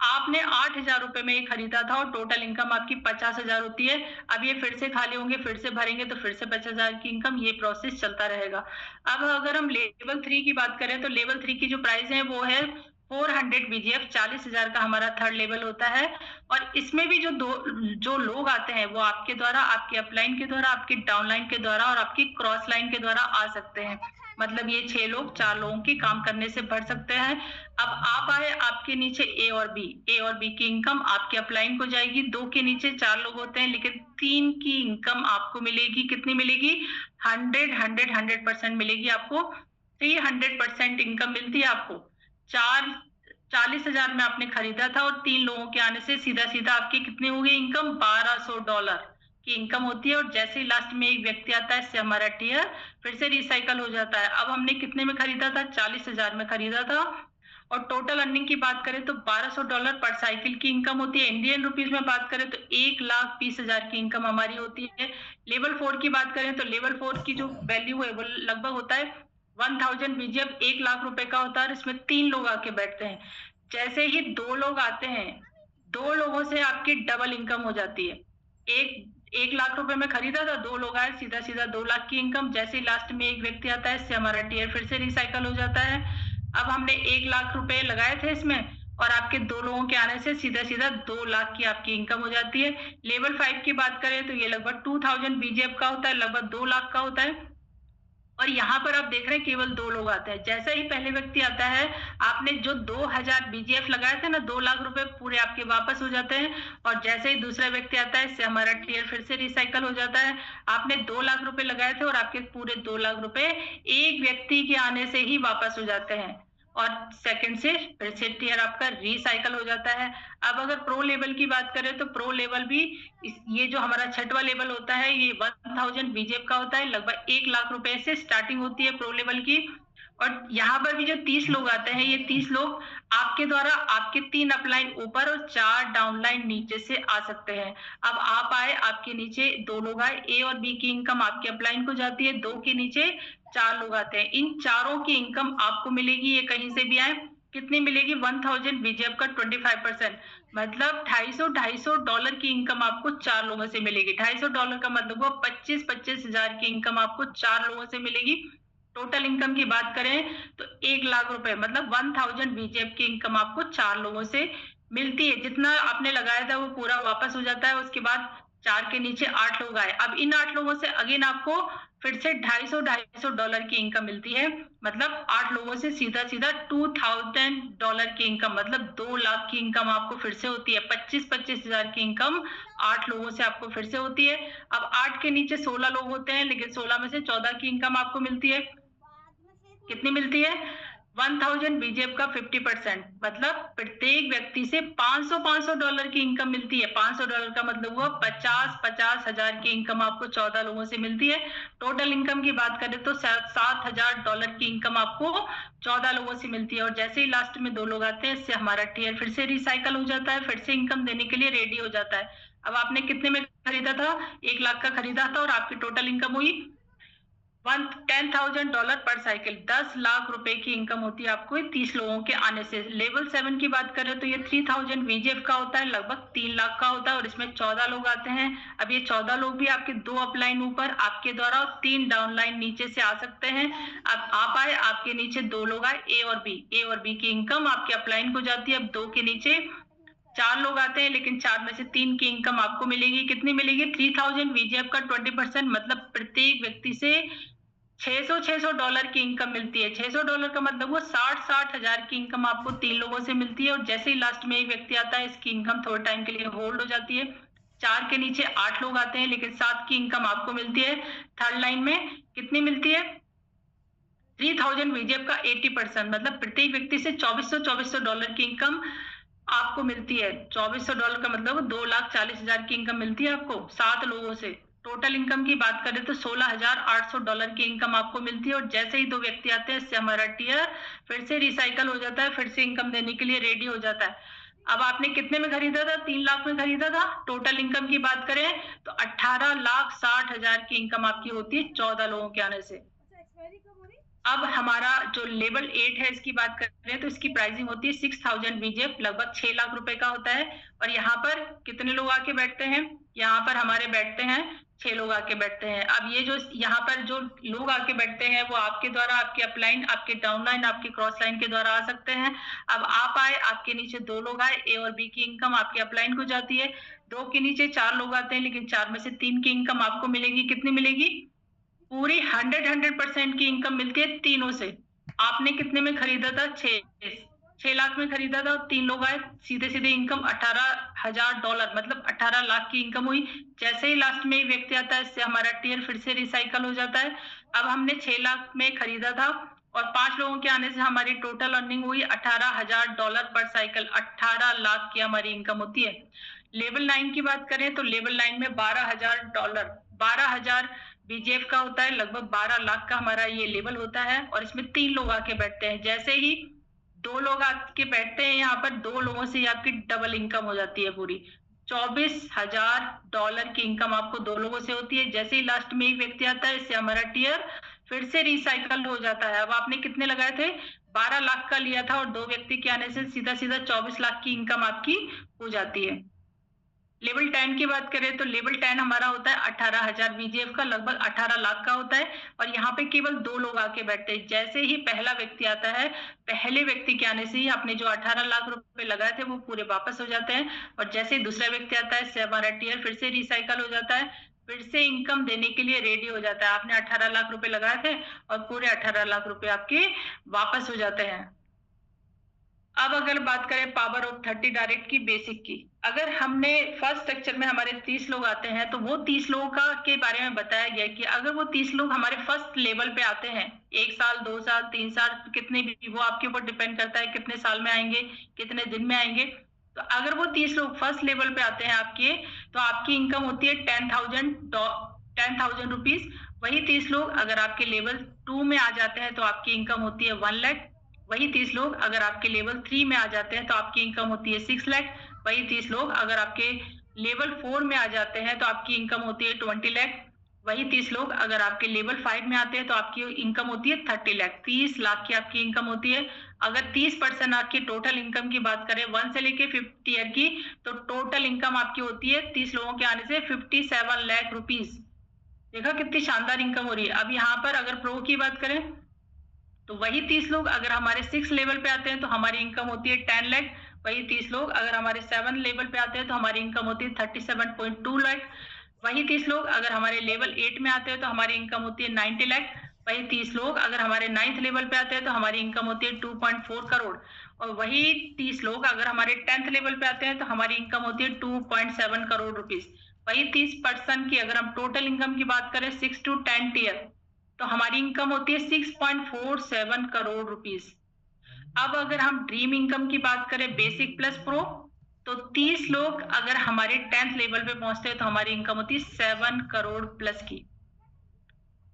आपने 8,000 रुपए में ये खरीदा था और टोटल इनकम आपकी 50,000 होती है। अब ये फिर से खाली होंगे, फिर से भरेंगे तो फिर से 50,000 की इनकम, ये प्रोसेस चलता रहेगा। अब अगर हम लेवल 3 की बात करें तो लेवल 3 की जो प्राइस है वो है 400 VGF, 40,000 का हमारा थर्ड लेवल होता है। और इसमें भी जो लोग आते हैं वो आपके द्वारा, आपके अपलाइन के द्वारा, आपके डाउनलाइन के द्वारा और आपकी क्रॉस लाइन के द्वारा आ सकते हैं। मतलब ये 6 लोग 4 लोगों की काम करने से भर सकते हैं। अब आप आए, आपके नीचे ए और बी की इनकम आपके अपलाइन को जाएगी। 2 के नीचे 4 लोग होते हैं, लेकिन 3 की इनकम आपको मिलेगी। कितनी मिलेगी, 100% मिलेगी आपको। 300% इनकम मिलती है आपको। 40,000 में आपने खरीदा था और 3 लोगों के आने से सीधा सीधा आपकी कितनी हो गई इनकम, $1200 की इनकम होती है। और जैसे ही लास्ट में एक व्यक्ति आता है, इससे हमारा टियर फिर से रिसाइकल हो जाता है। अब हमने कितने में खरीदा था, 40,000 में खरीदा था। और टोटल अर्निंग की बात करें तो $1200 पर साइकिल की इनकम होती है। इंडियन रुपीस में बात करें तो 1,20,000 की इनकम हमारी होती है। लेवल 4 की बात करें तो लेवल 4 की जो वैल्यू है वो लगभग होता है 1000 VGF, 1 लाख रुपए का होता है। इसमें 3 लोग आके बैठते हैं। जैसे ही 2 लोग आते हैं, 2 लोगों से आपकी डबल इनकम हो जाती है। 1 लाख रुपए में खरीदा था, 2 लोग आए, सीधा सीधा 2 लाख की इनकम। जैसे ही लास्ट में एक व्यक्ति आता है, इससे हमारा टियर फिर से रिसाइकल हो जाता है। अब हमने 1 लाख रुपए लगाए थे इसमें, और आपके 2 लोगों के आने से सीधा सीधा 2 लाख की आपकी इनकम हो जाती है। लेवल 5 की बात करें तो ये लगभग 2000 VGF का होता है, लगभग 2 लाख का होता है। और यहाँ पर आप देख रहे हैं केवल 2 लोग आते हैं। जैसे ही पहले व्यक्ति आता है, आपने जो 2000 VGF लगाए थे ना, 2 लाख रुपए पूरे आपके वापस हो जाते हैं। और जैसे ही दूसरा व्यक्ति आता है, इससे हमारा टियर फिर से रिसाइकल हो जाता है। आपने 2 लाख रुपए लगाए थे और आपके पूरे 2 लाख रुपए एक व्यक्ति के आने से ही वापस हो जाते हैं। और सेकंड से फिर से टियर आपका रिसाइकल हो जाता है। अब अगर प्रो लेवल की बात करें तो प्रो लेवल भी ये जो हमारा 6वां लेवल होता है, ये 1000 VGF का होता है। लगभग 1 लाख रुपए से स्टार्टिंग होती है प्रो लेवल की। और यहाँ पर भी जो 30 लोग आते हैं, ये 30 लोग आपके द्वारा आपके 3 अपलाइन ऊपर और 4 डाउनलाइन नीचे से आ सकते हैं। अब आप आए, आपके नीचे 2 लोग आए, ए और बी की इनकम आपके अपलाइन को जाती है। 2 के नीचे 4 लोग आते हैं, इन चारों की इनकम आपको मिलेगी। ये कहीं से भी आए, कितनी मिलेगी, 1000 VGF का 25%, मतलब $250 की इनकम आपको 4 लोगों से मिलेगी। $250 का मतलब हुआ 25,000 की इनकम आपको 4 लोगों से मिलेगी। टोटल इनकम की बात करें तो 1 लाख रुपए, मतलब 1000 VGF की इनकम आपको 4 लोगों से मिलती है। जितना आपने लगाया था वो पूरा वापस हो जाता है। उसके बाद 4 के नीचे 8 लोग आए। अब इन 8 लोगों से अगेन आपको फिर से $250 की इनकम मिलती है। मतलब 8 लोगों से सीधा सीधा $2000 की इनकम, मतलब 2 लाख की इनकम आपको फिर से होती है। 25,000 की इनकम 8 लोगों से आपको फिर से होती है। अब 8 के नीचे 16 लोग होते हैं, लेकिन 16 में से 14 की इनकम आपको मिलती है। कितनी मिलती है, 1000 बीजेप का 50%, मतलब प्रत्येक व्यक्ति से $500 की इनकम मिलती है। $500 का मतलब हुआ 50 हजार की इनकम आपको 14 लोगों से मिलती है। टोटल इनकम की बात करें तो $7000 की इनकम आपको 14 लोगों से मिलती है। और जैसे ही लास्ट में 2 लोग आते हैं, इससे हमारा टियर फिर से रिसाइकल हो जाता है, फिर से इनकम देने के लिए रेडी हो जाता है। अब आपने कितने में खरीदा था? 1 लाख का खरीदा था और आपकी टोटल इनकम हुई $10,000 पर साइकिल। 10 लाख रुपए की इनकम होती है आपको 30 लोगों के आने से। लेवल 7 की बात करें तो ये 3000 VGF का होता है, लगभग 3 लाख का होता है और इसमें 14 लोग आते हैं। अब ये 14 लोग भी आपके 2 अपलाइन ऊपर आपके द्वारा और 3 डाउनलाइन नीचे से आ सकते हैं। अब आप आए, आपके नीचे 2 लोग आए, ए और बी की इनकम आपके अपलाइन को जाती है। अब 2 के नीचे 4 लोग आते हैं, लेकिन 4 में से 3 की इनकम आपको मिलेगी। कितनी मिलेगी? 3000 VGF का 20%, मतलब प्रत्येक व्यक्ति से $600 की इनकम मिलती है। $600 का मतलब वो 60 हजार की इनकम आपको 3 लोगों से मिलती है। और जैसे ही लास्ट में एक व्यक्ति आता है, इसकी इनकम थोड़े टाइम के लिए होल्ड हो जाती है। 4 के नीचे 8 लोग आते हैं, लेकिन 7 की इनकम आपको मिलती है। थर्ड लाइन में कितनी मिलती है? 3000 VGF का 80%, मतलब प्रत्येक व्यक्ति से $2400 की इनकम आपको मिलती है। $2400 का मतलब 2,40,000 की इनकम मिलती है आपको 7 लोगों से। टोटल इनकम की बात करें तो $16,800 की इनकम आपको मिलती है। और जैसे ही 2 व्यक्ति आते हैं, इससे हमारा टियर फिर से रिसाइकल हो जाता है, फिर से इनकम देने के लिए रेडी हो जाता है। अब आपने कितने में खरीदा था? 3 लाख में खरीदा था। टोटल इनकम की बात करें तो 18,60,000 की इनकम आपकी होती है 14 लोगों के आने से। अब हमारा जो लेवल 8 है, इसकी बात करें तो इसकी प्राइसिंग होती है 6000 VGF, लगभग 6 लाख रुपए का होता है। और यहाँ पर कितने लोग आके बैठते हैं? यहाँ पर हमारे बैठते हैं 6 लोग आके बैठते हैं। अब ये जो यहाँ पर जो लोग आके बैठते हैं, वो आपके द्वारा आपके अपलाइन, आपके डाउनलाइन, आपके क्रॉस लाइन के द्वारा आ सकते हैं। अब आप आए, आपके नीचे 2 लोग आए, ए और बी की इनकम आपके अपलाइन को जाती है। 2 के नीचे 4 लोग आते हैं, लेकिन 4 में से 3 की इनकम आपको मिलेगी। कितनी मिलेगी? पूरी 100% की इनकम मिलती है तीनों से। आपने कितने में खरीदा था? 6 लाख में खरीदा था और 3 लोग आए, सीधे सीधे इनकम $18,000, मतलब 18 लाख की इनकम हुई। जैसे ही लास्ट में व्यक्ति आता है, इससे हमारा टियर फिर से रिसाइकल हो जाता है। अब हमने 6 लाख में खरीदा था और 5 लोगों के आने से हमारी टोटल अर्निंग हुई $18,000 पर साइकिल। 18 लाख की हमारी इनकम होती है। लेवल 9 की बात करें तो लेवल 9 में $12,000 BGF का होता है, लगभग 12 लाख का हमारा ये लेवल होता है। और इसमें 3 लोग आके बैठते हैं। जैसे ही 2 लोग आके बैठते हैं, यहाँ पर 2 लोगों से आपकी डबल इनकम हो जाती है पूरी। $24,000 की इनकम आपको 2 लोगों से होती है। जैसे ही लास्ट में एक व्यक्ति आता है, इससे हमारा टियर फिर से रिसाइकल हो जाता है। अब आपने कितने लगाए थे? 12 लाख का लिया था और 2 व्यक्ति के आने से सीधा सीधा 24 लाख की इनकम आपकी हो जाती है। लेवल 10 की बात करें तो लेवल 10 हमारा होता है 18,000 VGF का, लगभग 18 लाख का होता है। और यहाँ पे केवल 2 लोग आके बैठते हैं। जैसे ही पहला व्यक्ति आता है, पहले व्यक्ति के आने से ही आपने जो 18 लाख रुपए लगाए थे, वो पूरे वापस हो जाते हैं। और जैसे ही दूसरा व्यक्ति आता है, इससे हमारा टियर फिर से रिसाइकल हो जाता है, फिर से इनकम देने के लिए रेडी हो जाता है। आपने 18 लाख रुपए लगाए थे और पूरे 18 लाख रुपए आपके वापस हो जाते हैं। अब अगर बात करें पावर ऑफ 30 डायरेक्ट की बेसिक की, अगर हमने फर्स्ट स्ट्रक्चर में हमारे 30 लोग आते हैं, तो वो 30 लोगों का के बारे में बताया गया कि अगर वो 30 लोग हमारे फर्स्ट लेवल पे आते हैं, 1 साल 2 साल 3 साल, कितने भी, वो आपके ऊपर डिपेंड करता है कितने साल में आएंगे, कितने दिन में आएंगे। तो अगर वो 30 लोग फर्स्ट लेवल पे आते हैं आपके, तो आपकी इनकम होती है 10,000 रुपीज। वही 30 लोग अगर आपके लेवल 2 में आ जाते हैं, तो आपकी इनकम होती है 1 लाख। वही 30 लोग अगर आपके लेवल 3 में आ जाते हैं, तो आपकी इनकम होती है 6 लाख। वही 30 लोग अगर आपके लेवल 4 में आ जाते हैं, तो आपकी इनकम होती है 20 लाख। वही 30 लोग अगर आपके लेवल 5 में आते हैं, तो आपकी इनकम होती है 30 लाख। 30 लाख की आपकी इनकम होती है। अगर 30% आपकी टोटल इनकम की बात करें 1 से लेके 50 ईयर की, तो टोटल इनकम आपकी होती है 30 लोगों के आने से 57 लाख रुपीज। देखा कितनी शानदार इनकम हो रही है। अब यहाँ पर अगर प्रो की बात करें, तो वही 30 लोग अगर हमारे 6 लेवल पे आते हैं, तो हमारी इनकम होती है 10 लाख। वही 30 लोग अगर हमारे 7 लेवल पे आते हैं, तो हमारी इनकम होती है 37.2 लाख। वही 30 लोग अगर हमारे लेवल 8 में आते हैं, तो हमारी इनकम होती है 90 लाख। वही 30 लोग अगर हमारे 9th लेवल पे आते हैं, तो हमारी इनकम होती है 2.4 करोड़। और वही 30 लोग अगर हमारे 10th लेवल पे आते हैं, तो हमारी इनकम होती है 2.7 करोड़ रुपीज। वही 30% की अगर हम टोटल इनकम की बात करें 6 to 10 ईयर, तो हमारी इनकम होती है 6.47 करोड़ रुपीज। अब अगर हम ड्रीम इनकम की बात करें बेसिक प्लस प्रो, तो 30 लोग अगर हमारे 10th लेवल पे पहुंचते हैं तो हमारी इनकम होती है 7 करोड़ प्लस की।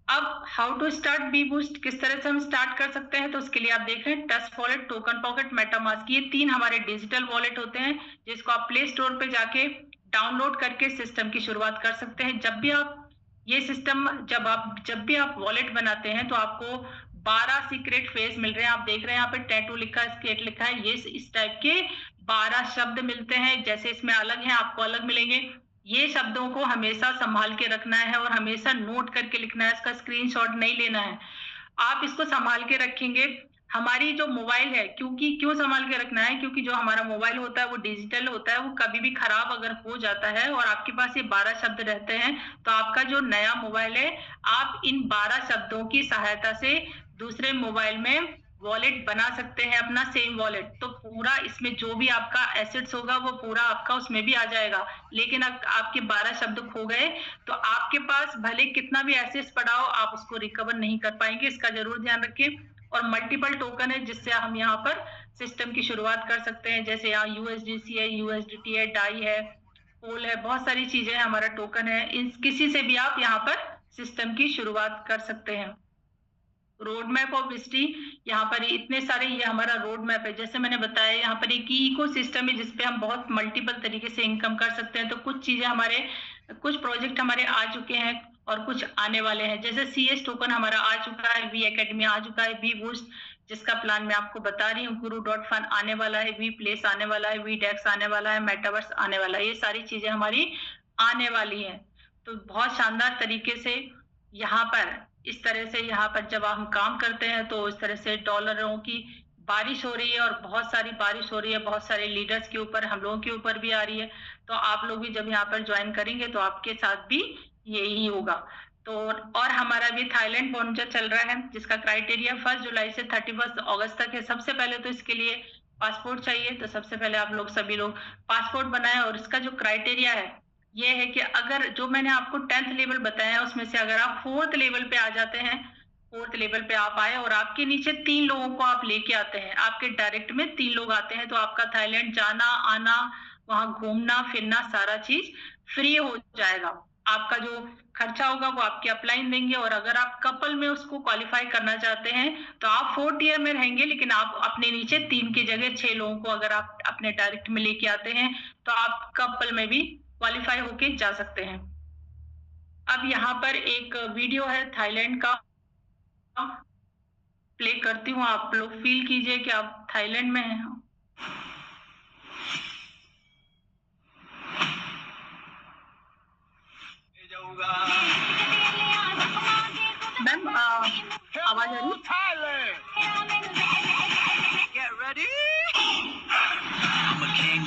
अब how to start B Boost, किस तरह से हम स्टार्ट कर सकते हैं, तो उसके लिए आप देखें trust wallet, token pocket, MetaMask, ये 3 हमारे डिजिटल वॉलेट होते हैं जिसको आप प्ले स्टोर पे जाके डाउनलोड करके सिस्टम की शुरुआत कर सकते हैं। जब भी आप ये सिस्टम जब भी आप वॉलेट बनाते हैं तो आपको 12 सीक्रेट फेज मिल रहे हैं। आप देख रहे हैं यहाँ पे टैटू लिखा है, स्केट लिखा है, ये इस टाइप के 12 शब्द मिलते हैं। जैसे इसमें अलग है, आपको अलग मिलेंगे। ये शब्दों को हमेशा संभाल के रखना है और हमेशा नोट करके लिखना है, इसका स्क्रीनशॉट नहीं लेना है। आप इसको संभाल के रखेंगे। हमारी जो मोबाइल है, क्यों संभाल के रखना है, क्योंकि जो हमारा मोबाइल होता है वो डिजिटल होता है, वो कभी भी खराब अगर हो जाता है और आपके पास ये 12 शब्द रहते हैं तो आपका जो नया मोबाइल है, आप इन 12 शब्दों की सहायता से दूसरे मोबाइल में वॉलेट बना सकते हैं, अपना सेम वॉलेट। तो पूरा इसमें जो भी आपका एसेट्स होगा वो पूरा आपका उसमें भी आ जाएगा। लेकिन आपके 12 शब्द खो गए तो आपके पास भले कितना भी एसेट्स पड़ा हो, आप उसको रिकवर नहीं कर पाएंगे, इसका जरूर ध्यान रखें। और मल्टीपल टोकन है जिससे हम यहाँ पर सिस्टम की शुरुआत कर सकते हैं। जैसे यहाँ USDC है, USDT है, डाई है, पोल है, बहुत सारी चीजें हैं, हमारा टोकन है। इन किसी से भी आप यहाँ पर सिस्टम की शुरुआत कर सकते हैं। रोड मैप ऑफ हिस्ट्री, यहाँ पर इतने सारे, ये हमारा रोड मैप है। जैसे मैंने बताया यहाँ पर एक इकोसिस्टम है जिसपे हम बहुत मल्टीपल तरीके से इनकम कर सकते हैं। तो कुछ चीजें हमारे, कुछ प्रोजेक्ट हमारे आ चुके हैं और कुछ आने वाले हैं। जैसे CS टोकन हमारा आ चुका है, वी एकेडमी आ चुका है, वी बूस्ट जिसका प्लान मैं आपको बता रही हूँ, guru.fun आने वाला है, वी प्लेस आने वाला है, वी डेक्स आने वाला है, मेटावर्स आने वाला है। ये सारी चीजें हमारी आने वाली है। तो बहुत शानदार तरीके से यहाँ पर, इस तरह से यहाँ पर जब हम काम करते हैं तो इस तरह से डॉलरों की बारिश हो रही है और बहुत सारी बारिश हो रही है, बहुत सारे लीडर्स के ऊपर, हम लोगों के ऊपर भी आ रही है। तो आप लोग भी जब यहाँ पर ज्वाइन करेंगे तो आपके साथ भी यही होगा। तो और हमारा भी थाईलैंड पहुंचा चल रहा है जिसका क्राइटेरिया 1 जुलाई से 31 अगस्त तक है। सबसे पहले तो इसके लिए पासपोर्ट चाहिए, तो सबसे पहले आप लोग सभी लोग पासपोर्ट बनाएं। और इसका जो क्राइटेरिया है ये है कि अगर जो मैंने आपको 10th लेवल बताया है उसमें से अगर आप 4th लेवल पे आ जाते हैं, 4th लेवल पे आप आए और आपके नीचे 3 लोगों को आप लेके आते हैं, आपके डायरेक्ट में 3 लोग आते हैं, तो आपका थाईलैंड जाना आना, वहां घूमना फिरना सारा चीज फ्री हो जाएगा। आपका जो खर्चा होगा वो आपके अपलाइन देंगे। और अगर आप कपल में उसको क्वालिफाई करना चाहते हैं तो आप 4th ईयर में रहेंगे, लेकिन आप अपने नीचे 3 की जगह 6 लोगों को अगर आप अपने डायरेक्ट में लेके आते हैं तो आप कपल में भी क्वालिफाई होके जा सकते हैं। अब यहाँ पर एक वीडियो है थाईलैंड का, प्ले करती हूँ, आप लोग फील कीजिए कि आप थाईलैंड में हैं। मैम आवाज आ रही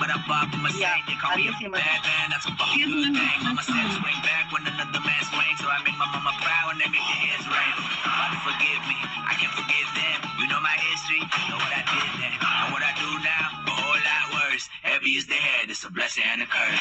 But I bop in my same. They call me a bad man. That's a fucking good thing. Mama said swing back when another man swings. So I make my mama proud when they make their hands ring. Father forgive me, I can't forget them. You know my history, know what I did then. Know what I do now, a whole lot worse. Heavy is the head, it's a blessing and a curse.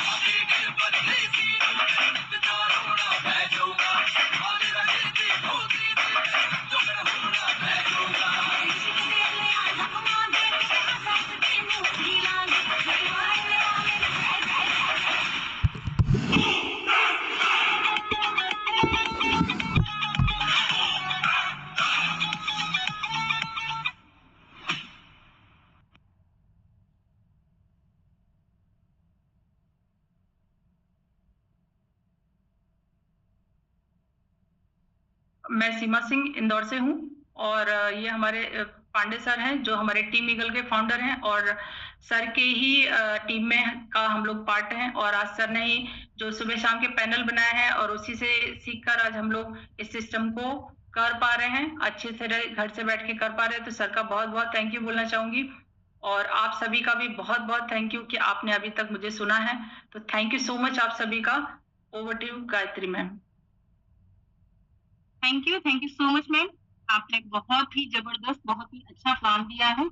मैं सीमा सिंह इंदौर से हूँ और ये हमारे पांडे सर हैं जो हमारे टीम ईगल के फाउंडर हैं और सर के ही टीम में का हम लोग पार्ट हैं। और आज सर ने ही जो सुबह शाम के पैनल बनाए हैं और उसी से सीखकर आज हम लोग इस सिस्टम को कर पा रहे हैं, अच्छे से घर से बैठ के कर पा रहे हैं। तो सर का बहुत बहुत थैंक यू बोलना चाहूंगी और आप सभी का भी बहुत बहुत थैंक यू कि आपने अभी तक मुझे सुना है। तो थैंक यू सो मच आप सभी का। Over to you Gayatri ma'am. Thank you so much ma'am. आपने बहुत ही जबरदस्त, बहुत ही अच्छा प्लान दिया है,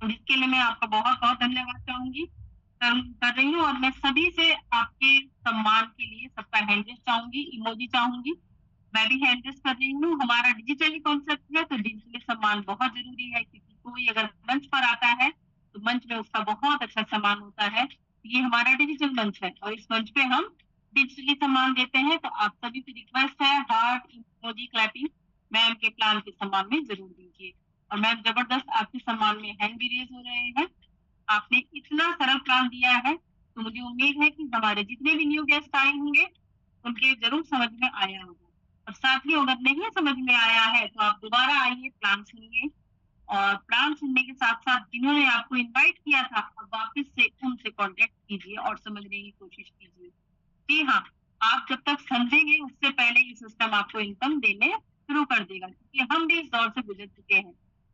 जिसके लिए मैं आपका बहुत बहुत धन्यवाद चाहूंगी कर रही हूँ। और मैं सभी से आपके सम्मान के लिए सबका हैंडरेस चाहूंगी, इमोजी चाहूंगी। मैं भी हैंडरेस कर रही हूँ। हमारा डिजिटली कॉन्सेप्ट है तो डिजिटली सम्मान बहुत जरूरी है, क्योंकि कोई अगर मंच पर आता है तो मंच में उसका बहुत अच्छा सम्मान होता है। ये हमारा डिजिटल मंच है और इस मंच पे हम डिजिटली सम्मान देते हैं। तो आप सभी से रिक्वेस्ट है, हार्ट इमोजी क्लैपिंग मैम के प्लान के सम्मान में जरूर दीजिए। और मैम जबरदस्त आपके सम्मान में हैंड भी रेज हो रहे हैं। आपने इतना सरल प्लान दिया है तो मुझे उम्मीद है कि हमारे जितने भी न्यू गेस्ट आए होंगे उनके जरूर समझ में आया होगा। और साथ ही अगर नहीं समझ में आया है तो आप दोबारा आइए, प्लान सुनिए और प्लान सुनने के साथ साथ जिन्होंने आपको इनवाइट किया था अब वापस से उनसे कांटेक्ट कीजिए और समझने की कोशिश कीजिए। जी हाँ, आप जब तक समझेंगे उससे पहले ये सिस्टम आपको इनकम देने शुरू कर देगा, क्योंकि हम भी इस दौर से गुजर चुके हैं।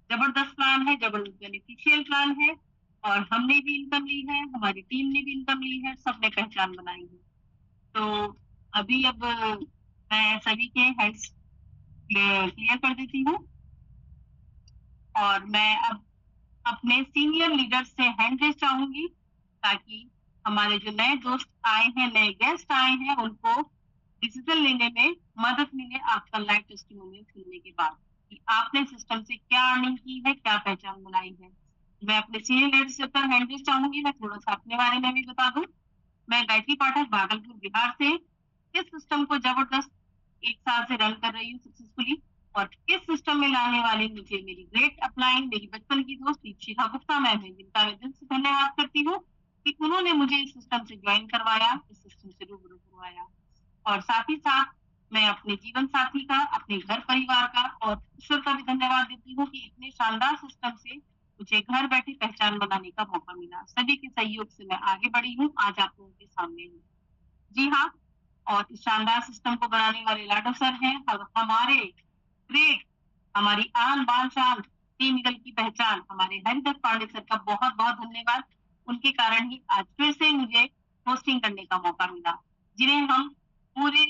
जबरदस्त प्लान है, जबरदस्त बेनिफिशियल प्लान है और हमने भी इनकम ली है, हमारी टीम ने भी इनकम ली है, सबने पहचान बनाई है। तो अभी अब मैं सभी के हैंड्स क्लियर कर देती हूँ और मैं अब अपने सीनियर लीडर से हैंड रेज चाहूंगी ताकि हमारे जो नए दोस्त आए हैं, नए गेस्ट आए हैं, उनको डिसीजन लेने में मदद मिले आपका लाइव टेस्टिमोनियल सुनने के बाद कि आपने सिस्टम से क्या अर्निंग की है, क्या पहचान बनाई है। मैं अपने सीनियर लीडर से ऊपर हैंड रेज चाहूंगी। मैं थोड़ा सा अपने बारे में भी बता दूं। मैं गायत्री पाठक भागलपुर बिहार से इस सिस्टम को जबरदस्त 1 साल से रन कर रही हूँ सक्सेसफुली और इस सिस्टम में लाने वाली मुझे मेरी ग्रेट अपलाइन, मेरी बचपन की दोस्त दीक्षिता गुप्ता मैम है, जिनका मैं दिल से धन्यवाद करती हूँ कि उन्होंने मुझे इस सिस्टम से ज्वाइन करवाया, इस सिस्टम से रूबरू करवाया। और साथ ही साथ मैं अपने जीवन साथी का, अपने घर परिवार का और ईश्वर का भी धन्यवाद देती हूँ कि इतने शानदार सिस्टम से मुझे घर बैठे पहचान बनाने का मौका मिला। सभी के सहयोग से मैं आगे बढ़ी हूँ, आज आप लोगों के सामने हूँ। जी हाँ, और इस शानदार सिस्टम को बनाने वाले लाडो सर हैं और हमारे ग्रेट, हमारी आन बान शान टीम ईगल की पहचान हमारे हरिदत्त पांडे सर का बहुत बहुत धन्यवाद। उनके कारण ही आज फिर से मुझे होस्टिंग करने का मौका मिला, जिन्हें हम पूरे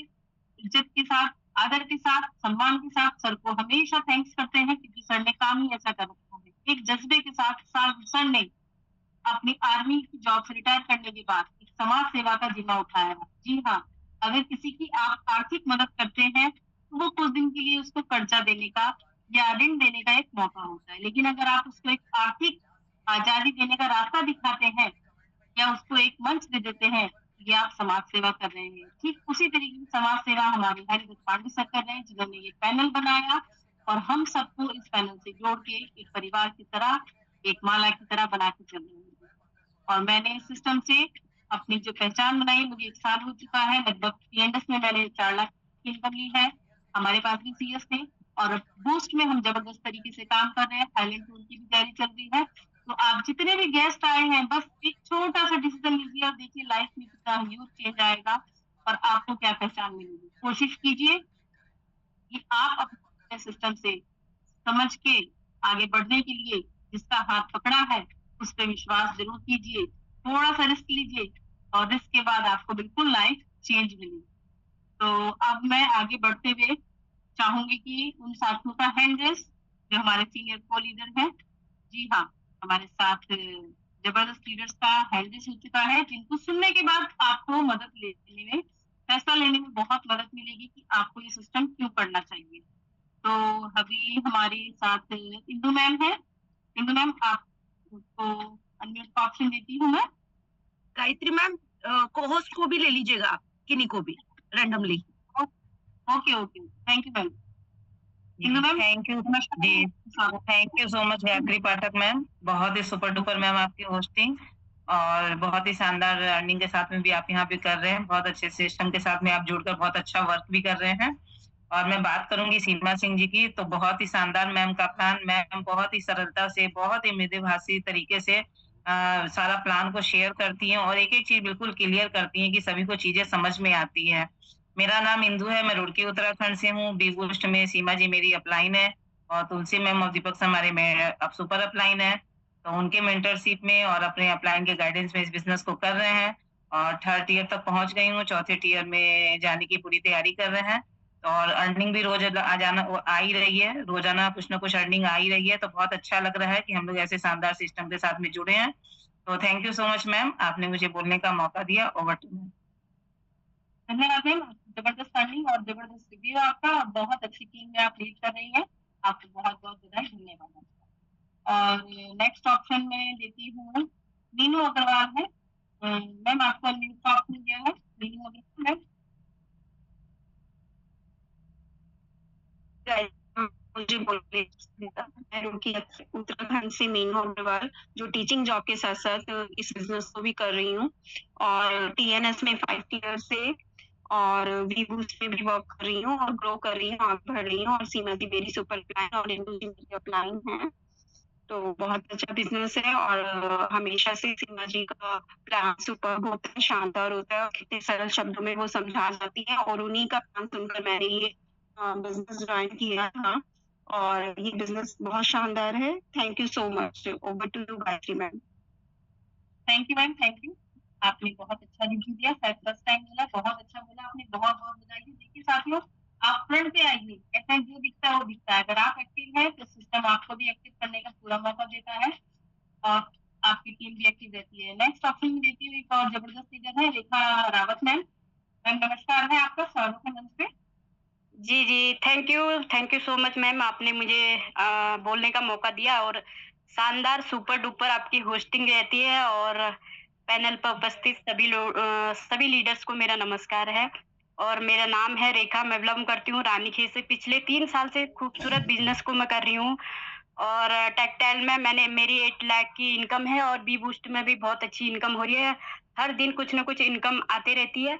इज्जत के साथ, आदर के साथ, सम्मान के साथ सर को हमेशा थैंक्स करते हैं क्योंकि सर ने काम ही ऐसा कर रखा है। एक जज्बे के साथ सर ने अपनी आर्मी की जॉब से रिटायर करने के बाद एक समाज सेवा का जिम्मा उठाया। जी हाँ, अगर किसी की आप आर्थिक मदद करते हैं तो वो कुछ दिन के लिए उसको कर्जा देने का या ऋण देने का एक मौका होता है, लेकिन अगर आप उसको एक आर्थिक आजादी देने का रास्ता दिखाते हैं या उसको एक मंच दे देते हैं, ये आप समाज सेवा कर रहे हैं। ठीक उसी तरीके की समाज सेवा हमारे हरिदत्त पांडे सर कर रहे हैं, जिन्होंने ये पैनल बनाया और हम सबको इस पैनल से जोड़ के एक परिवार की तरह, एक माला की तरह बना के चल रहे हैं। और मैंने इस सिस्टम से अपनी जो पहचान बनाई, मुझे 1 साल हो चुका है, लगभग पीएनएस में मैंने 4 लाख की इनकम ली है। हमारे पास भी सीएस थे और बूस्ट में हम जबरदस्त तरीके से काम कर रहे हैं। थाईलैंड टूर की भी तैयारी चल रही है। तो आप जितने भी गेस्ट आए हैं, बस एक छोटा सा डिसीजन लीजिए और देखिए लाइफ में कितना ह्यूज चेंज आएगा और आपको क्या पहचान मिलेगी। कोशिश कीजिए कि आप अपने सिस्टम से समझ के आगे बढ़ने के लिए जिसका हाथ पकड़ा है उस पर विश्वास जरूर कीजिए, थोड़ा सा रिस्क लीजिए और रिस्क के बाद आपको बिल्कुल लाइफ चेंज मिलेगी। तो अब मैं आगे बढ़ते हुए चाहूंगी कि उन साथियों का हैंड रेस जो हमारे सीनियर को लीडर हैं। जी हाँ, हमारे साथ जबरदस्त लीडर्स का हैंड रेस हो चुका है, जिनको सुनने के बाद आपको मदद लेने में, फैसला लेने में बहुत मदद मिलेगी कि आपको ये सिस्टम क्यों करना चाहिए। तो अभी हमारे साथ इंदु मैम है। इंदु मैम, आपको अनम्यूट का ऑप्शन देती हूँ मैं। गायत्री मैम, को होस्ट को भी ले लीजिएगा, किन्हीं को भी randomly. Okay okay, thank you ma'am. Indu ma'am, thank you ji, thank you so much Gayatri Pathak ma'am, बहुत ही सुपर डुपर मैम आपकी होस्टिंग और बहुत ही शानदार अर्निंग के साथ में भी आप यहाँ पे कर रहे हैं, बहुत अच्छे सिस्टम के साथ में आप जुड़कर बहुत अच्छा वर्क भी कर रहे हैं। और मैं बात करूंगी सीमा सिंह जी की, तो बहुत ही शानदार मैम का प्लान, मैम बहुत ही सरलता से, बहुत ही मृदुभाषी तरीके से सारा प्लान को शेयर करती हैं और एक एक चीज बिल्कुल क्लियर करती हैं कि सभी को चीजें समझ में आती है। मेरा नाम इंदु है, मैं रुड़की उत्तराखंड से हूँ। बी बूस्ट में सीमा जी मेरी अपलाइन है और तुलसी मैम और दीपक सर हमारे में अब सुपर अपलाइन है। तो उनके मेंटरशिप में और अपने अपलाइन के गाइडेंस में इस बिजनेस को कर रहे हैं और 3rd ईयर तक पहुंच गई हूँ, 4थे ईयर में जाने की पूरी तैयारी कर रहे हैं। और अर्निंग भी रोज आ ही रही है, रोजाना कुछ ना कुछ अर्निंग आ ही रही है। तो बहुत अच्छा लग रहा है कि हम लोग ऐसे शानदार सिस्टम के साथ में जुड़े हैं। तो thank you so much ma'am, आपने मुझे बोलने का मौका दिया। Over to ma'am. धन्यवाद मैम, जबरदस्त अर्निंग और जबरदस्त रिव्यू आपका, बहुत अच्छी टीम में आप लीड कर रही हैं, आपको बहुत बहुत बधाई, धन्यवाद। और नेक्स्ट ऑप्शन में देती हूँ मीनू अग्रवाल है। मैम आपको न्यूज ऑप्शन दिया है, मीनू अग्रवाल मैम। मुझे बोलिए, मैं रुकी उत्तराखंड से मीनू अग्रवाल, जो टीचिंग जॉब के साथ साथ इस बिजनेस को भी कर रही हूँ और TNS में 5 ईयर से और वी बूस्ट में भी वर्क कर रही हूँ और ग्रो कर रही हूँ, आगे बढ़ रही हूँ। और सीमा दी मेरी सुपर क्लाइंट और इंदू जी मेरी अपलाइन है, तो बहुत अच्छा बिजनेस है। और हमेशा से सीमा जी का प्लान सुपर होता है, शानदार होता है और कितने सरल शब्दों में वो समझा जाती है। और उन्हीं का प्लान सुनकर मैंने ये बिजनेस ज्वाइन किया था और ये बिजनेस बहुत शानदार है। Thank you so much. Over to you Gayatri ma'am. Thank you ma'am, thank you. आपने बहुत अच्छा रिव्यू दिया, शायद फर्स्ट टाइम बोला, बहुत अच्छा बोला आपने, बहुत बहुत बधाई। देखिए साथियों, आप फ्रंट पे आइए, ऐसा जो दिखता है वो दिखता है। अगर आप एक्टिव हैं तो सिस्टम आपको भी एक्टिव करने का पूरा मौका देता है और आपकी टीम भी एक्टिव रहती है। नेक्स्ट ऑप्शन में देती हूँ एक और जबरदस्त लीडर है, रेखा रावत मैम। मैम नमस्कार है आपका, स्वागत है मंच पे। जी thank you so much ma'am, आपने मुझे बोलने का मौका दिया और शानदार सुपर डुपर आपकी होस्टिंग रहती है। और पैनल पर उपस्थित सभी लीडर्स को मेरा नमस्कार है और मेरा नाम है रेखा। मैं बिलोंग करती हूँ रानीखेत से। पिछले 3 साल से खूबसूरत बिजनेस को मैं कर रही हूँ और टेक्सटाइल में मेरी 8 लाख की इनकम है और बी बूस्ट में भी बहुत अच्छी इनकम हो रही है। हर दिन कुछ ना कुछ इनकम आते रहती है।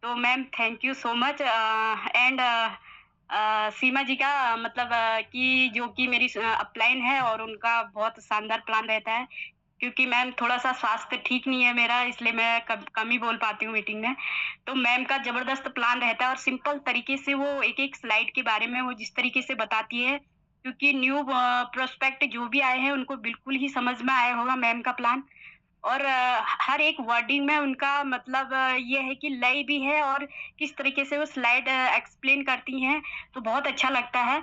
तो ma'am thank you so much. And Seema ji का मतलब कि जो कि मेरी अपलाइन है और उनका बहुत शानदार प्लान रहता है, क्योंकि मैम थोड़ा सा स्वास्थ्य ठीक नहीं है मेरा, इसलिए मैं कम ही बोल पाती हूँ मीटिंग में। तो मैम का जबरदस्त प्लान रहता है और सिंपल तरीके से वो एक एक स्लाइड के बारे में वो जिस तरीके से बताती है, क्योंकि न्यू प्रोस्पेक्ट जो भी आए हैं उनको बिल्कुल ही समझ में आया होगा मैम का प्लान। और हर एक वर्डिंग में उनका मतलब ये है कि लय भी है और किस तरीके से वो स्लाइड एक्सप्लेन करती हैं, तो बहुत अच्छा लगता है।